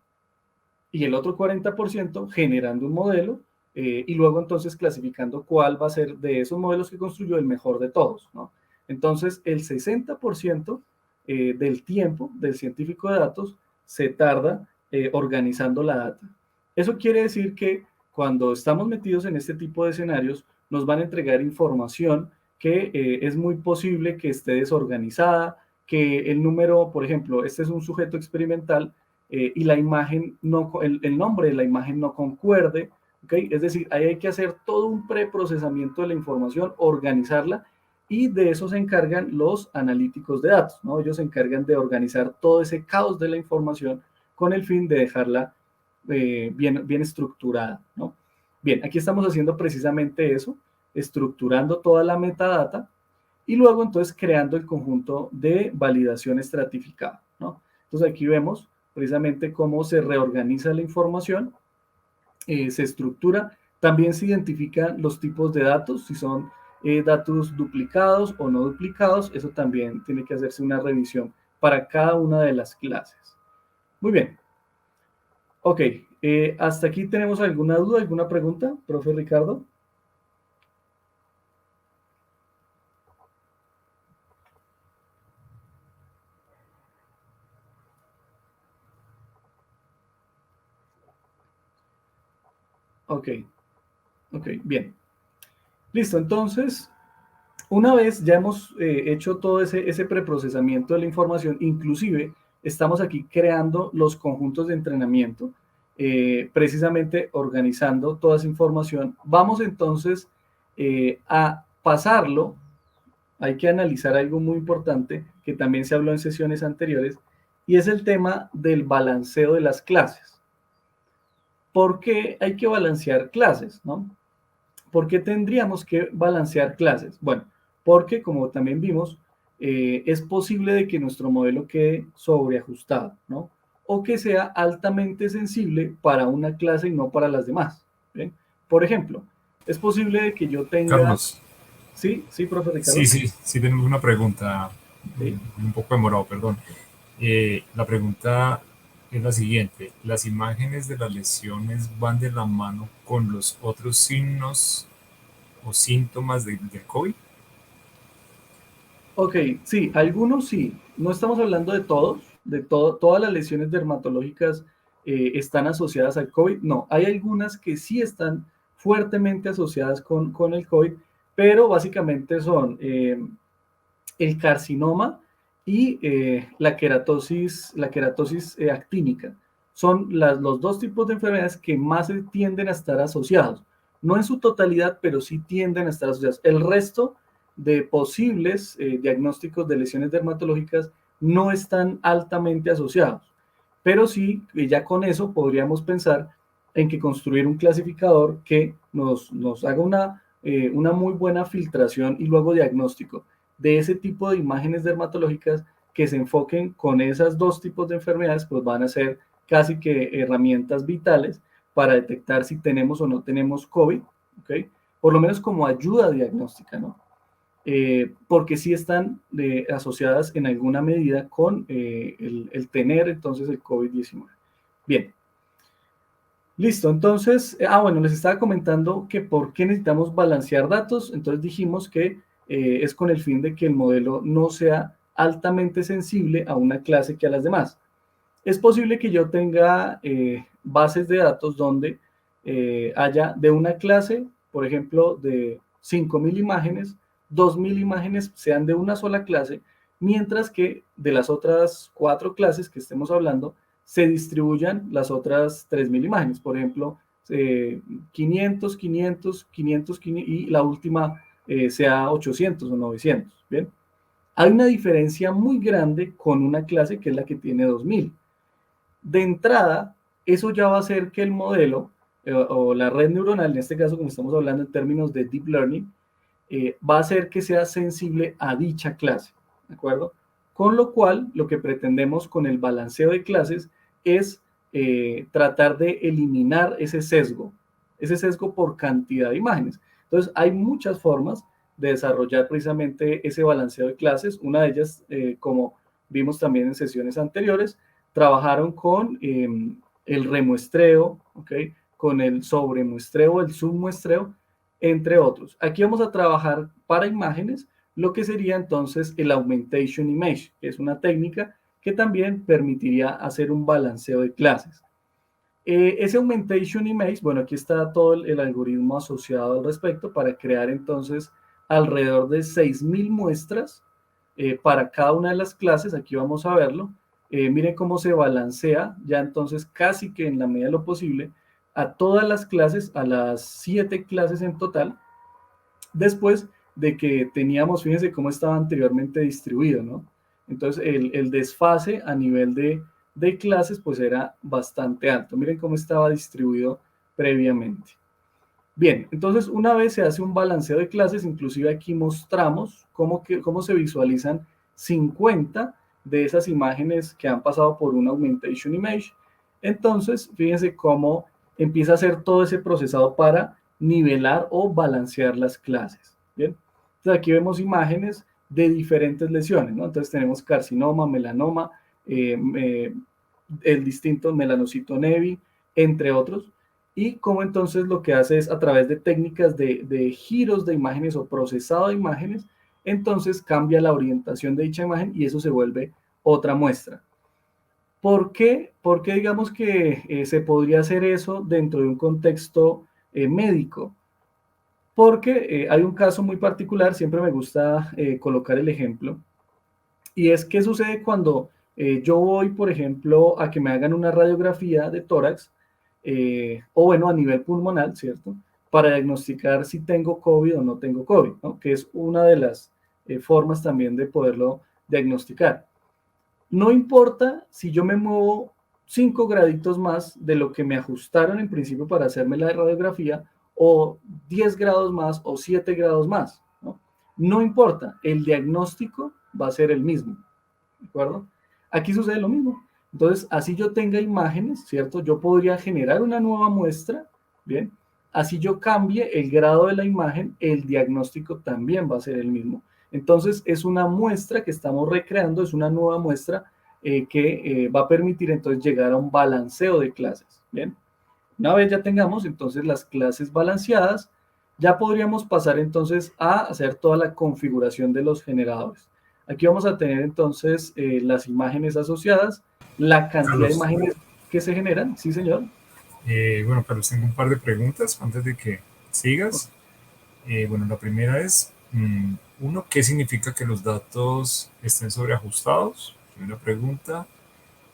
y el otro 40% generando un modelo y luego entonces clasificando cuál va a ser de esos modelos que construyó el mejor de todos, ¿no? Entonces, el 60% del tiempo del científico de datos se tarda organizando la data. Eso quiere decir que cuando estamos metidos en este tipo de escenarios, nos van a entregar información que es muy posible que esté desorganizada, que el número, por ejemplo, este es un sujeto experimental y la imagen el nombre de la imagen no concuerde, ¿okay? Es decir, ahí hay que hacer todo un preprocesamiento de la información, organizarla y de eso se encargan los analíticos de datos, ¿no? Ellos se encargan de organizar todo ese caos de la información con el fin de dejarla bien estructurada, ¿no? Bien, aquí estamos haciendo precisamente eso, estructurando toda la metadata y luego entonces creando el conjunto de validación estratificada, ¿no? Entonces aquí vemos precisamente cómo se reorganiza la información, se estructura, también se identifican los tipos de datos, si son datos duplicados o no duplicados, eso también tiene que hacerse una revisión para cada una de las clases. Muy bien. Ok, ¿hasta aquí tenemos alguna duda, alguna pregunta, profe Ricardo? Ok, bien. Listo, entonces, una vez ya hemos hecho todo ese preprocesamiento de la información, inclusive estamos aquí creando los conjuntos de entrenamiento, precisamente organizando toda esa información. Vamos entonces A pasarlo, hay que analizar algo muy importante que también se habló en sesiones anteriores, y es el tema del balanceo de las clases. ¿Por qué hay que balancear clases, no? ¿Por qué tendríamos que balancear clases? Bueno, porque como también vimos, es posible de que nuestro modelo quede sobreajustado, ¿no? O que sea altamente sensible para una clase y no para las demás. ¿Bien? Por ejemplo, es posible de que yo tenga... Carlos, Sí, sí, profe sí, Ricardo. sí, sí tenemos una pregunta, Sí. un poco demorado, perdón. La pregunta es la siguiente: ¿las imágenes de las lesiones van de la mano con los otros signos o síntomas del COVID? Ok, sí, algunos sí. No estamos hablando de todos, todas las lesiones dermatológicas están asociadas al COVID. No, hay algunas que sí están fuertemente asociadas con el COVID, pero básicamente son el carcinoma y la queratosis actínica. Son los dos tipos de enfermedades que más tienden a estar asociados. No en su totalidad, pero sí tienden a estar asociados. El resto de posibles diagnósticos de lesiones dermatológicas no están altamente asociados. Pero sí, ya con eso podríamos pensar en que construir un clasificador que nos haga una muy buena filtración y luego diagnóstico de ese tipo de imágenes dermatológicas que se enfoquen con esos dos tipos de enfermedades, pues van a ser casi que herramientas vitales para detectar si tenemos o no tenemos COVID, ¿ok? Por lo menos como ayuda diagnóstica, ¿no? Porque sí están asociadas en alguna medida con el tener entonces el COVID-19. Bien, listo, entonces, bueno, les estaba comentando que por qué necesitamos balancear datos, entonces dijimos que es con el fin de que el modelo no sea altamente sensible a una clase que a las demás. Es posible que yo tenga bases de datos donde haya de una clase, por ejemplo, de 5.000 imágenes, 2.000 imágenes sean de una sola clase, mientras que de las otras 4 clases que estemos hablando, se distribuyan las otras 3.000 imágenes. Por ejemplo, 500, 500, 500, 500 y la última sea 800 o 900. ¿Bien? Hay una diferencia muy grande con una clase que es la que tiene 2.000. De entrada, eso ya va a hacer que el modelo o la red neuronal, en este caso como estamos hablando en términos de deep learning, va a hacer que sea sensible a dicha clase, ¿de acuerdo? Con lo cual, lo que pretendemos con el balanceo de clases es tratar de eliminar ese sesgo por cantidad de imágenes. Entonces, hay muchas formas de desarrollar precisamente ese balanceo de clases. Una de ellas, como vimos también en sesiones anteriores, trabajaron con el remuestreo, ¿okay? Con el sobremuestreo, el submuestreo, entre otros. Aquí vamos a trabajar para imágenes lo que sería entonces el augmentation image, que es una técnica que también permitiría hacer un balanceo de clases. Ese augmentation image, bueno, aquí está todo el algoritmo asociado al respecto para crear entonces alrededor de 6.000 muestras para cada una de las clases. Aquí vamos a verlo. Miren cómo se balancea ya entonces casi que en la medida de lo posible a todas las clases, a las 7 clases en total, después de que teníamos, fíjense cómo estaba anteriormente distribuido, ¿no? Entonces el desfase a nivel de clases pues era bastante alto. Miren cómo estaba distribuido previamente. Bien, entonces una vez se hace un balanceo de clases, inclusive aquí mostramos cómo se visualizan 50 de esas imágenes que han pasado por un augmentation image. Entonces, fíjense cómo empieza a hacer todo ese procesado para nivelar o balancear las clases. Bien, entonces aquí vemos imágenes de diferentes lesiones, ¿no? Entonces tenemos carcinoma, melanoma, el distinto melanocito nevi, entre otros, y cómo entonces lo que hace es a través de técnicas de giros de imágenes o procesado de imágenes, entonces cambia la orientación de dicha imagen y eso se vuelve otra muestra. ¿Por qué? Porque digamos que se podría hacer eso dentro de un contexto médico. Porque hay un caso muy particular, siempre me gusta colocar el ejemplo, y es qué sucede cuando yo voy, por ejemplo, a que me hagan una radiografía de tórax, o bueno, a nivel pulmonar, ¿cierto? para diagnosticar si tengo COVID o no tengo COVID, ¿no? Que es una de las formas también de poderlo diagnosticar. No importa si yo me muevo 5 graditos más de lo que me ajustaron en principio para hacerme la radiografía, o 10 grados más o 7 grados más, ¿no? No importa, el diagnóstico va a ser el mismo, ¿de acuerdo? Aquí sucede lo mismo. Entonces, así yo tenga imágenes, ¿cierto? Yo podría generar una nueva muestra, ¿bien? Así yo cambie el grado de la imagen, el diagnóstico también va a ser el mismo. Entonces, es una muestra que estamos recreando, es una nueva muestra que va a permitir entonces llegar a un balanceo de clases, ¿bien? Una vez ya tengamos entonces las clases balanceadas, ya podríamos pasar entonces a hacer toda la configuración de los generadores. Aquí vamos a tener entonces las imágenes asociadas, la cantidad de Carlos, imágenes que se generan. Sí, señor. bueno, Carlos, tengo un par de preguntas antes de que sigas. Bueno, la primera es, uno, ¿qué significa que los datos estén sobreajustados? Primera pregunta.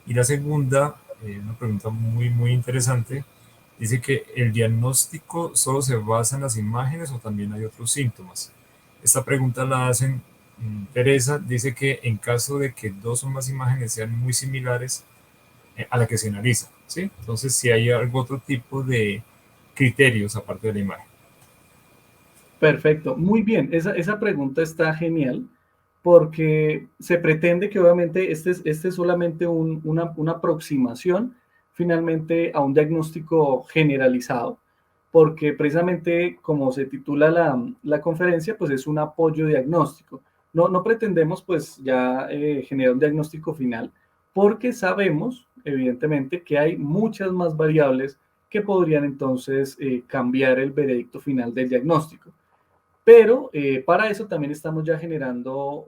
Y la segunda, una pregunta muy interesante, dice que el diagnóstico solo se basa en las imágenes o también hay otros síntomas. Esta pregunta la hacen, Teresa, dice que en caso de que dos o más imágenes sean muy similares a la que se analiza, ¿sí? Entonces, si hay algún otro tipo de criterios aparte de la imagen. Perfecto, muy bien. Esa pregunta está genial porque se pretende que obviamente este es solamente una aproximación finalmente a un diagnóstico generalizado, porque precisamente como se titula la conferencia, pues es un apoyo diagnóstico. No pretendemos pues ya generar un diagnóstico final, porque sabemos evidentemente que hay muchas más variables que podrían entonces cambiar el veredicto final del diagnóstico. Pero para eso también estamos ya generando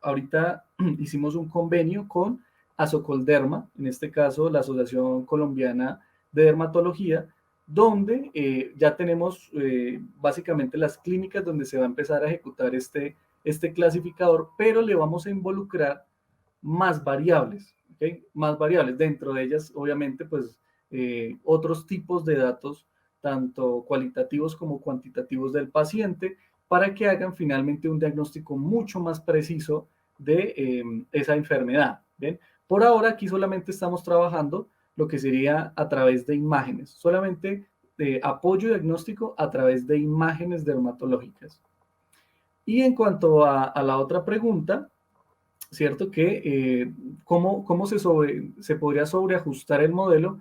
ahorita hicimos un convenio con Asocolderma, en este caso la Asociación Colombiana de Dermatología, donde ya tenemos básicamente las clínicas donde se va a empezar a ejecutar este clasificador, pero le vamos a involucrar más variables, ¿ok? Más variables, dentro de ellas obviamente pues otros tipos de datos, tanto cualitativos como cuantitativos del paciente, para que hagan finalmente un diagnóstico mucho más preciso de esa enfermedad. ¿Bien? Por ahora aquí solamente estamos trabajando lo que sería a través de imágenes, solamente apoyo diagnóstico a través de imágenes dermatológicas. Y en cuanto a la otra pregunta, ¿cierto? Que cómo se podría sobreajustar el modelo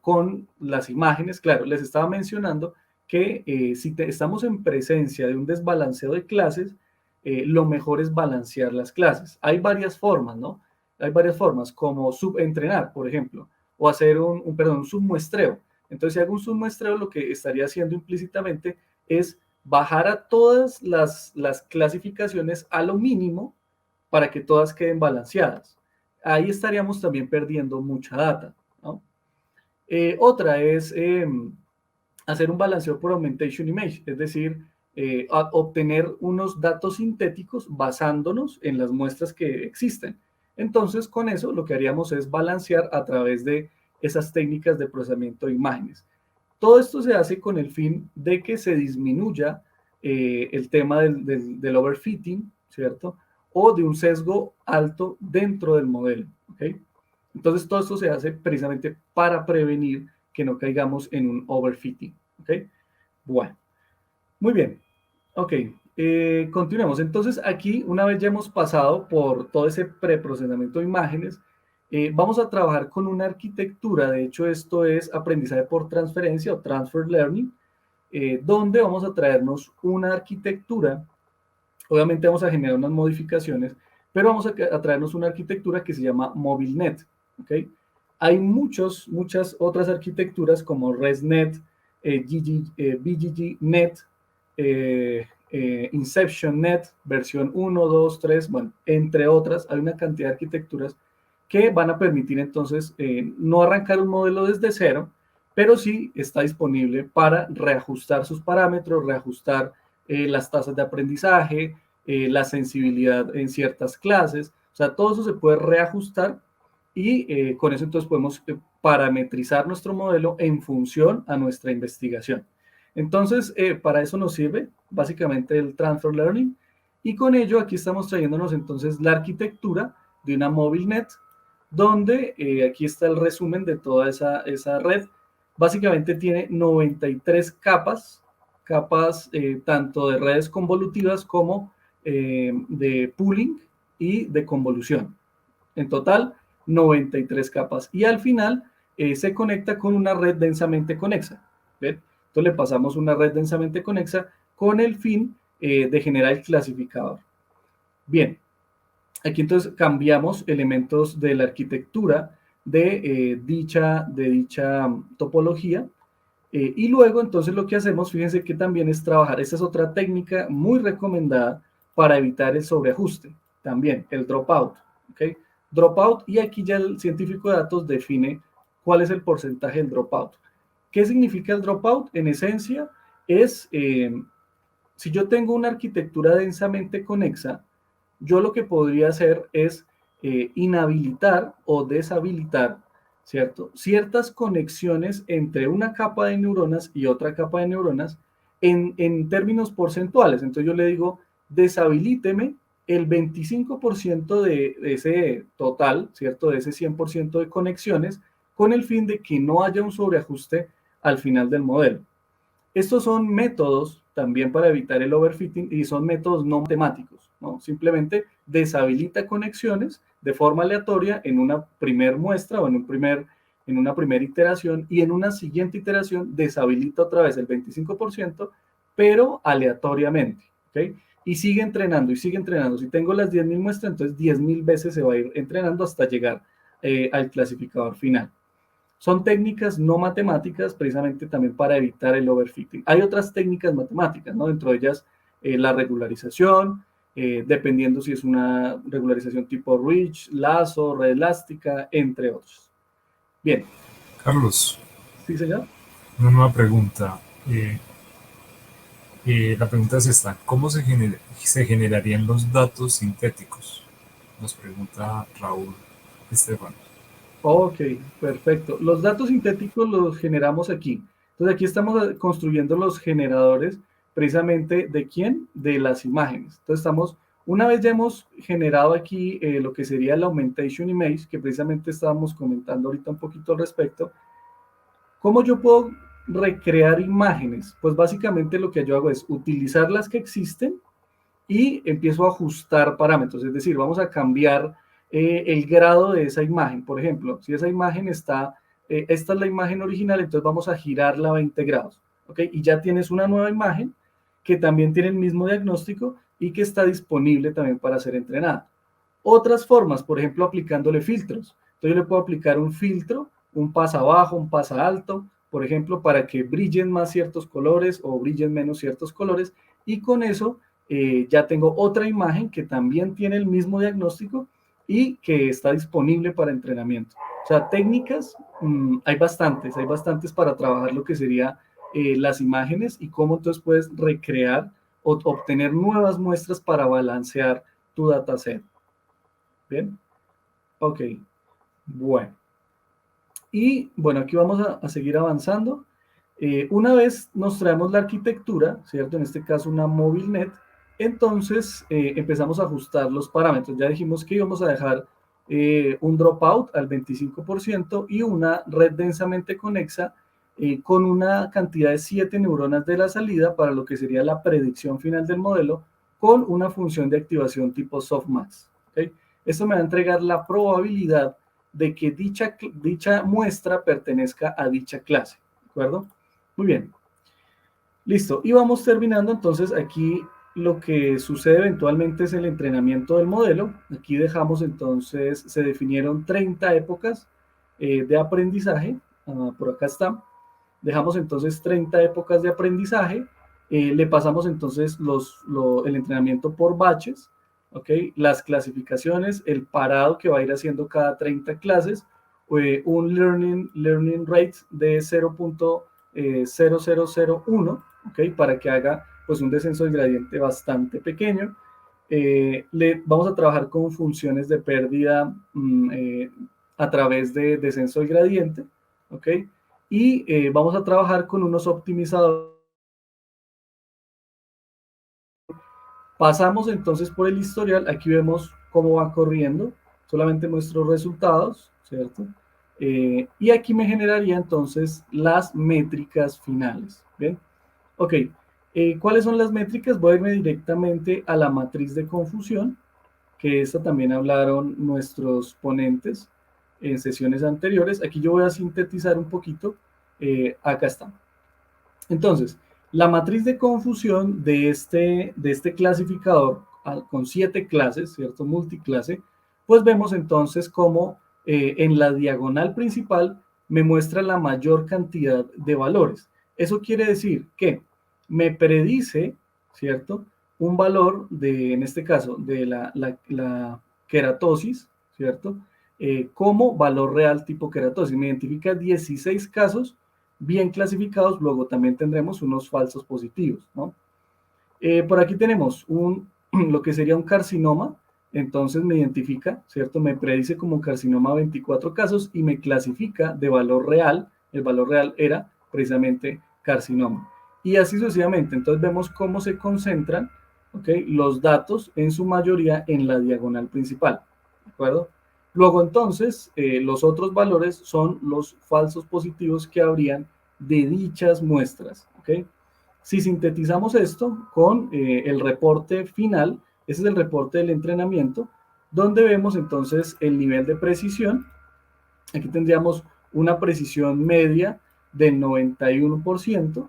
con las imágenes. Claro, les estaba mencionando que si estamos en presencia de un desbalanceo de clases, lo mejor es balancear las clases. Hay varias formas, ¿no? Hay varias formas, como subentrenar, por ejemplo, o hacer un submuestreo. Entonces, si hago un submuestreo, lo que estaría haciendo implícitamente es bajar a todas las clasificaciones a lo mínimo para que todas queden balanceadas. Ahí estaríamos también perdiendo mucha data, ¿no? Otra es hacer un balanceo por augmentation image, es decir, obtener unos datos sintéticos basándonos en las muestras que existen. Entonces, con eso lo que haríamos es balancear a través de esas técnicas de procesamiento de imágenes. Todo esto se hace con el fin de que se disminuya el tema del overfitting, ¿cierto? O de un sesgo alto dentro del modelo, ¿ok? Entonces, todo esto se hace precisamente para prevenir que no caigamos en un overfitting, ¿ok? Bueno, muy bien. Ok, continuemos. Entonces, aquí, una vez ya hemos pasado por todo ese preprocesamiento de imágenes, vamos a trabajar con una arquitectura. De hecho, esto es aprendizaje por transferencia o transfer learning, donde vamos a traernos una arquitectura. Obviamente vamos a generar unas modificaciones, pero vamos a traernos una arquitectura que se llama MobileNet, ¿ok? Hay muchas otras arquitecturas como ResNet, BGGNet, InceptionNet, versión 1, 2, 3, bueno, entre otras, hay una cantidad de arquitecturas que van a permitir entonces no arrancar un modelo desde cero, pero sí está disponible para reajustar sus parámetros, reajustar las tasas de aprendizaje, la sensibilidad en ciertas clases, o sea, todo eso se puede reajustar y con eso entonces podemos parametrizar nuestro modelo en función a nuestra investigación. Entonces, para eso nos sirve básicamente el Transfer Learning. Y con ello aquí estamos trayéndonos entonces la arquitectura de una MobileNet, donde aquí está el resumen de toda esa red. Básicamente tiene 93 capas, tanto de redes convolutivas como de pooling y de convolución. En total, 93 capas. Y al final se conecta con una red densamente conexa. ¿Ven? Entonces le pasamos una red densamente conexa con el fin de generar el clasificador. Bien, aquí entonces cambiamos elementos de la arquitectura de dicha topología. Y luego entonces lo que hacemos, fíjense que también es trabajar, esta es otra técnica muy recomendada para evitar el sobreajuste, también el dropout, ¿ok? Dropout, y aquí ya el científico de datos define cuál es el porcentaje del dropout. ¿Qué significa el dropout? En esencia es, si yo tengo una arquitectura densamente conexa, yo lo que podría hacer es inhabilitar o deshabilitar, ¿cierto? Ciertas conexiones entre una capa de neuronas y otra capa de neuronas en términos porcentuales. Entonces yo le digo, deshabilíteme el 25% de ese total, ¿cierto? De ese 100% de conexiones, con el fin de que no haya un sobreajuste al final del modelo. Estos son métodos también para evitar el overfitting y son métodos no matemáticos, ¿no? Simplemente deshabilita conexiones de forma aleatoria en una primer muestra o en una primera iteración, y en una siguiente iteración deshabilita otra vez el 25%, pero aleatoriamente, ¿ok? Y sigue entrenando y sigue entrenando. Si tengo las 10.000 muestras, entonces 10.000 veces se va a ir entrenando hasta llegar al clasificador final. Son técnicas no matemáticas precisamente también para evitar el overfitting. Hay otras técnicas matemáticas, ¿no? Dentro de ellas la regularización, dependiendo si es una regularización tipo Ridge, lazo, red elástica, entre otros. Bien. Carlos, ¿Sí, señor? una nueva pregunta. La pregunta es esta: ¿cómo se generarían los datos sintéticos? Nos pregunta Raúl Estefano. Ok, perfecto. Los datos sintéticos los generamos aquí. Entonces aquí estamos construyendo los generadores precisamente ¿de quién? De las imágenes. Entonces estamos, una vez ya hemos generado aquí lo que sería la augmentation image, que precisamente estábamos comentando ahorita un poquito al respecto. ¿Cómo yo puedo recrear imágenes? Pues básicamente lo que yo hago es utilizar las que existen y empiezo a ajustar parámetros, es decir, vamos a cambiar el grado de esa imagen. Por ejemplo, si esa imagen está, esta es la imagen original, entonces vamos a girarla 20 grados, ¿ok? Y ya tienes una nueva imagen que también tiene el mismo diagnóstico y que está disponible también para ser entrenada. Otras formas, por ejemplo, aplicándole filtros. Entonces yo le puedo aplicar un filtro, un pasa bajo, un pasa alto, por ejemplo, para que brillen más ciertos colores o brillen menos ciertos colores, y con eso ya tengo otra imagen que también tiene el mismo diagnóstico y que está disponible para entrenamiento. O sea, técnicas hay bastantes para trabajar lo que sería las imágenes y cómo entonces puedes recrear o obtener nuevas muestras para balancear tu dataset. Bien, ok, bueno. Y bueno, aquí vamos a seguir avanzando. Una vez nos traemos la arquitectura, ¿cierto? En este caso una MobileNet, entonces empezamos a ajustar los parámetros. Ya dijimos que íbamos a dejar un dropout al 25% y una red densamente conexa con una cantidad de 7 neuronas de la salida para lo que sería la predicción final del modelo, con una función de activación tipo softmax. ¿Okay? Esto me va a entregar la probabilidad de que dicha muestra pertenezca a dicha clase. ¿De acuerdo? Muy bien. Listo. Y vamos terminando. Entonces aquí lo que sucede eventualmente es el entrenamiento del modelo. Aquí dejamos entonces, se definieron 30 épocas de aprendizaje. Por acá está. Dejamos entonces 30 épocas de aprendizaje. Le pasamos entonces el entrenamiento por batches. ¿Ok? Las clasificaciones, el parado que va a ir haciendo cada 30 clases, un learning rate de 0.0001, ¿ok? Para que haga pues un descenso del gradiente bastante pequeño. Vamos a trabajar con funciones de pérdida a través de descenso del gradiente, ¿ok? Y vamos a trabajar con unos optimizadores Pasamos entonces por el historial, aquí vemos cómo va corriendo, solamente nuestros resultados, ¿cierto? Y aquí me generaría entonces las métricas finales, ¿bien? Ok, ¿cuáles son las métricas? Voy a irme directamente a la matriz de confusión, que esta también hablaron nuestros ponentes en sesiones anteriores. Aquí yo voy a sintetizar un poquito, acá está. Entonces, la matriz de confusión de este clasificador con 7 clases, ¿cierto? Multiclase, pues vemos entonces cómo en la diagonal principal me muestra la mayor cantidad de valores. Eso quiere decir que me predice, ¿cierto? Un valor de, en este caso, de la queratosis, ¿cierto? Como valor real tipo queratosis. Me identifica 16 casos bien clasificados, luego también tendremos unos falsos positivos, ¿no? Por aquí tenemos lo que sería un carcinoma, entonces me identifica, ¿cierto? Me predice como carcinoma 24 casos y me clasifica de valor real, el valor real era precisamente carcinoma. Y así sucesivamente, entonces vemos cómo se concentran, ¿ok? Los datos en su mayoría en la diagonal principal, ¿de acuerdo? Luego entonces, los otros valores son los falsos positivos que habrían de dichas muestras, ¿ok? Si sintetizamos esto con el reporte final, ese es el reporte del entrenamiento, donde vemos entonces el nivel de precisión. Aquí tendríamos una precisión media del 91%,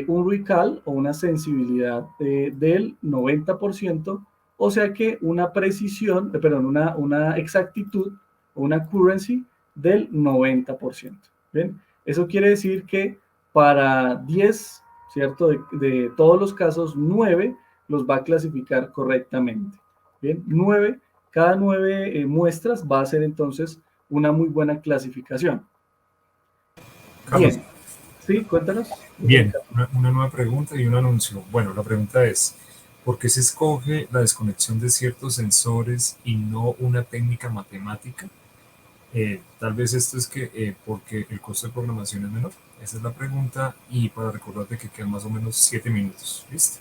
un recall o una sensibilidad del 90%, o sea que una precisión, perdón, una exactitud o una accuracy del 90%. ¿Bien? Eso quiere decir que para 10, ¿cierto? De todos los casos, 9 los va a clasificar correctamente. Bien, 9, cada 9 muestras va a ser entonces una muy buena clasificación. Carlos, Bien, sí, cuéntanos. bien, una nueva pregunta y un anuncio. Bueno, la pregunta es, ¿por qué se escoge la desconexión de ciertos sensores y no una técnica matemática? Tal vez esto es que porque el costo de programación es menor. Esa es la pregunta y para recordarte que quedan más o menos 7 minutos. ¿Listo?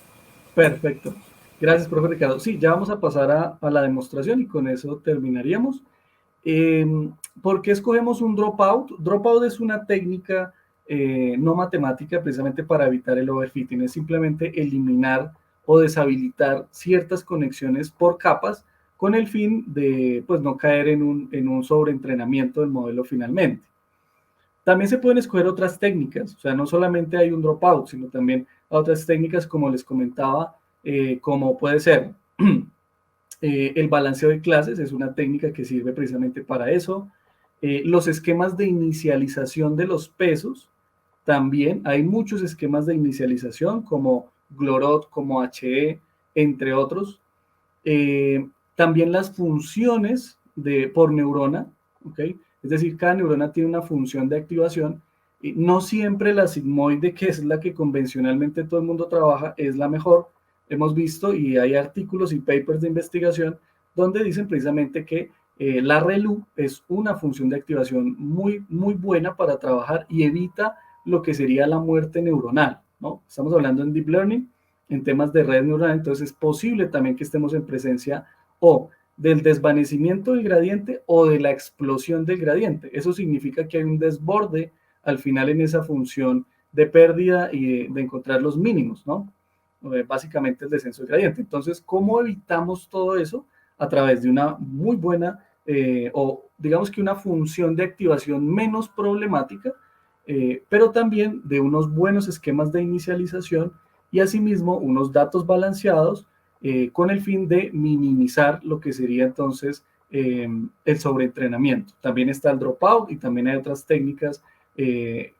Perfecto. Gracias, profe Ricardo. Sí, ya vamos a pasar a la demostración y con eso terminaríamos. Eh, ¿Por qué escogemos un dropout? Dropout es una técnica no matemática precisamente para evitar el overfitting. Es simplemente eliminar o deshabilitar ciertas conexiones por capas con el fin de pues, no caer en un sobreentrenamiento del modelo finalmente. También se pueden escoger otras técnicas, o sea, no solamente hay un dropout, sino también otras técnicas, como les comentaba, como puede ser el balanceo de clases, es una técnica que sirve precisamente para eso. Los esquemas de inicialización de los pesos, también hay muchos esquemas de inicialización, como Glorot, como HE, entre otros. También las funciones por neurona, ¿ok? Es decir, cada neurona tiene una función de activación. Y no siempre la sigmoide, que es la que convencionalmente todo el mundo trabaja, es la mejor. Hemos visto y hay artículos y papers de investigación donde dicen precisamente que la ReLU es una función de activación muy, muy buena para trabajar y evita lo que sería la muerte neuronal, ¿no? Estamos hablando en Deep Learning, en temas de red neuronal, entonces es posible también que estemos en presencia o del desvanecimiento del gradiente o de la explosión del gradiente. Eso significa que hay un desborde al final en esa función de pérdida y de encontrar los mínimos, ¿no? Básicamente el descenso del gradiente. Entonces, ¿cómo evitamos todo eso? A través de una muy buena o digamos que una función de activación menos problemática, pero también de unos buenos esquemas de inicialización y asimismo unos datos balanceados con el fin de minimizar lo que sería entonces el sobreentrenamiento. También está el dropout y también hay otras técnicas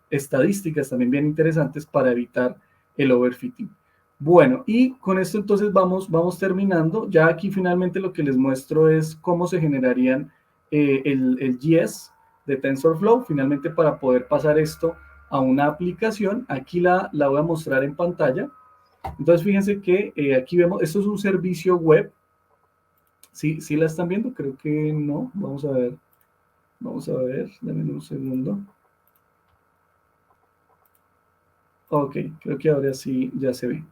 estadísticas también bien interesantes para evitar el overfitting. Bueno, y con esto entonces vamos terminando. Ya aquí finalmente lo que les muestro es cómo se generarían el GS de TensorFlow, finalmente para poder pasar esto a una aplicación. Aquí la voy a mostrar en pantalla. Entonces, fíjense que aquí vemos, esto es un servicio web. ¿Sí, sí la están viendo? Creo que no. Vamos a ver, denme un segundo. Ok, creo que ahora sí ya se ve.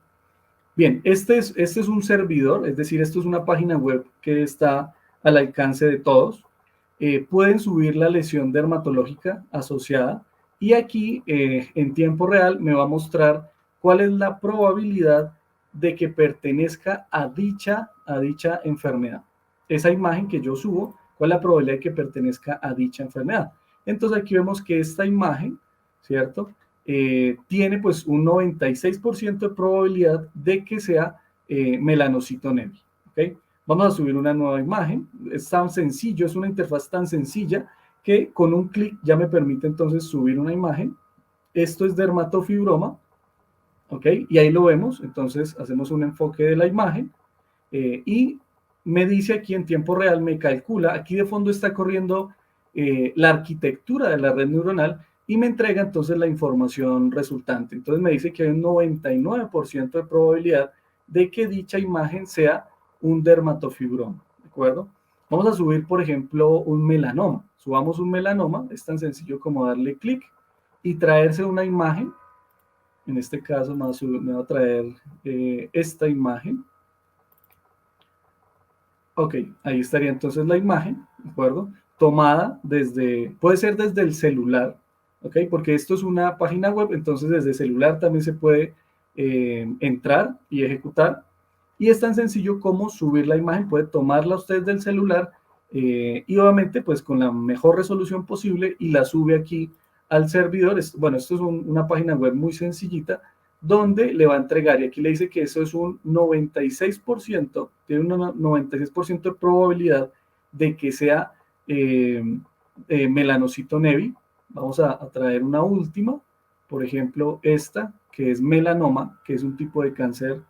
Bien, este es un servidor, es decir, esto es una página web que está al alcance de todos. Pueden subir la lesión dermatológica asociada y aquí en tiempo real me va a mostrar cuál es la probabilidad de que pertenezca a dicha enfermedad. Esa imagen que yo subo, cuál es la probabilidad de que pertenezca a dicha enfermedad. Entonces aquí vemos que esta imagen, ¿cierto? Tiene pues un 96% de probabilidad de que sea melanocito nevi, ¿ok? Vamos a subir una nueva imagen. Es tan sencillo, es una interfaz tan sencilla que con un clic ya me permite entonces subir una imagen. Esto es dermatofibroma, ¿ok? Y ahí lo vemos. Entonces hacemos un enfoque de la imagen y me dice aquí en tiempo real, me calcula, aquí de fondo está corriendo la arquitectura de la red neuronal y me entrega entonces la información resultante. Entonces me dice que hay un 99% de probabilidad de que dicha imagen sea un dermatofibroma, ¿de acuerdo? Vamos a subir, por ejemplo, un melanoma. Subamos un melanoma, es tan sencillo como darle clic y traerse una imagen. En este caso me va a traer esta imagen. Ok, ahí estaría entonces la imagen, ¿de acuerdo? Tomada desde, puede ser desde el celular, ¿ok? Porque esto es una página web, entonces desde el celular también se puede entrar y ejecutar. Y es tan sencillo como subir la imagen, puede tomarla usted del celular y obviamente pues con la mejor resolución posible y la sube aquí al servidor. Bueno, esto es una página web muy sencillita donde le va a entregar, y aquí le dice que eso es un 96%, tiene un 96% de probabilidad de que sea melanocito nevi. Vamos a traer una última, por ejemplo, esta, que es melanoma, que es un tipo de cáncer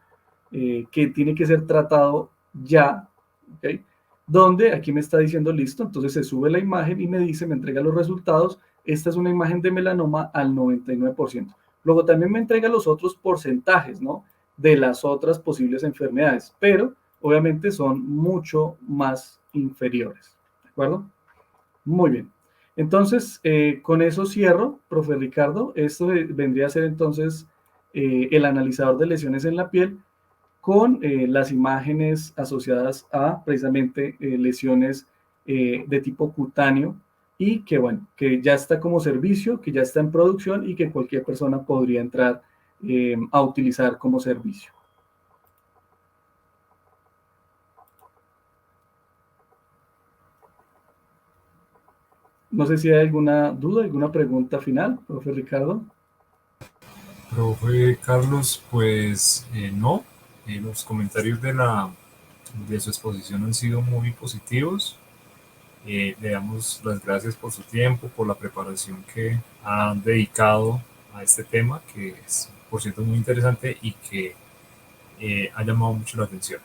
que tiene que ser tratado ya, ¿ok? Donde aquí me está diciendo listo, entonces se sube la imagen y me dice, me entrega los resultados. Esta es una imagen de melanoma al 99%. Luego también me entrega los otros porcentajes, ¿no? De las otras posibles enfermedades, pero obviamente son mucho más inferiores, ¿de acuerdo? Muy bien. Entonces, con eso cierro, profe Ricardo. Esto vendría a ser entonces el analizador de lesiones en la piel con las imágenes asociadas a precisamente lesiones de tipo cutáneo y que bueno, que ya está como servicio, que ya está en producción y que cualquier persona podría entrar a utilizar como servicio. No sé si hay alguna duda, alguna pregunta final, profe Ricardo. Profe Carlos, pues no, los comentarios de su exposición han sido muy positivos. Le damos las gracias por su tiempo, por la preparación que han dedicado a este tema, que es, por cierto, muy interesante y que ha llamado mucho la atención.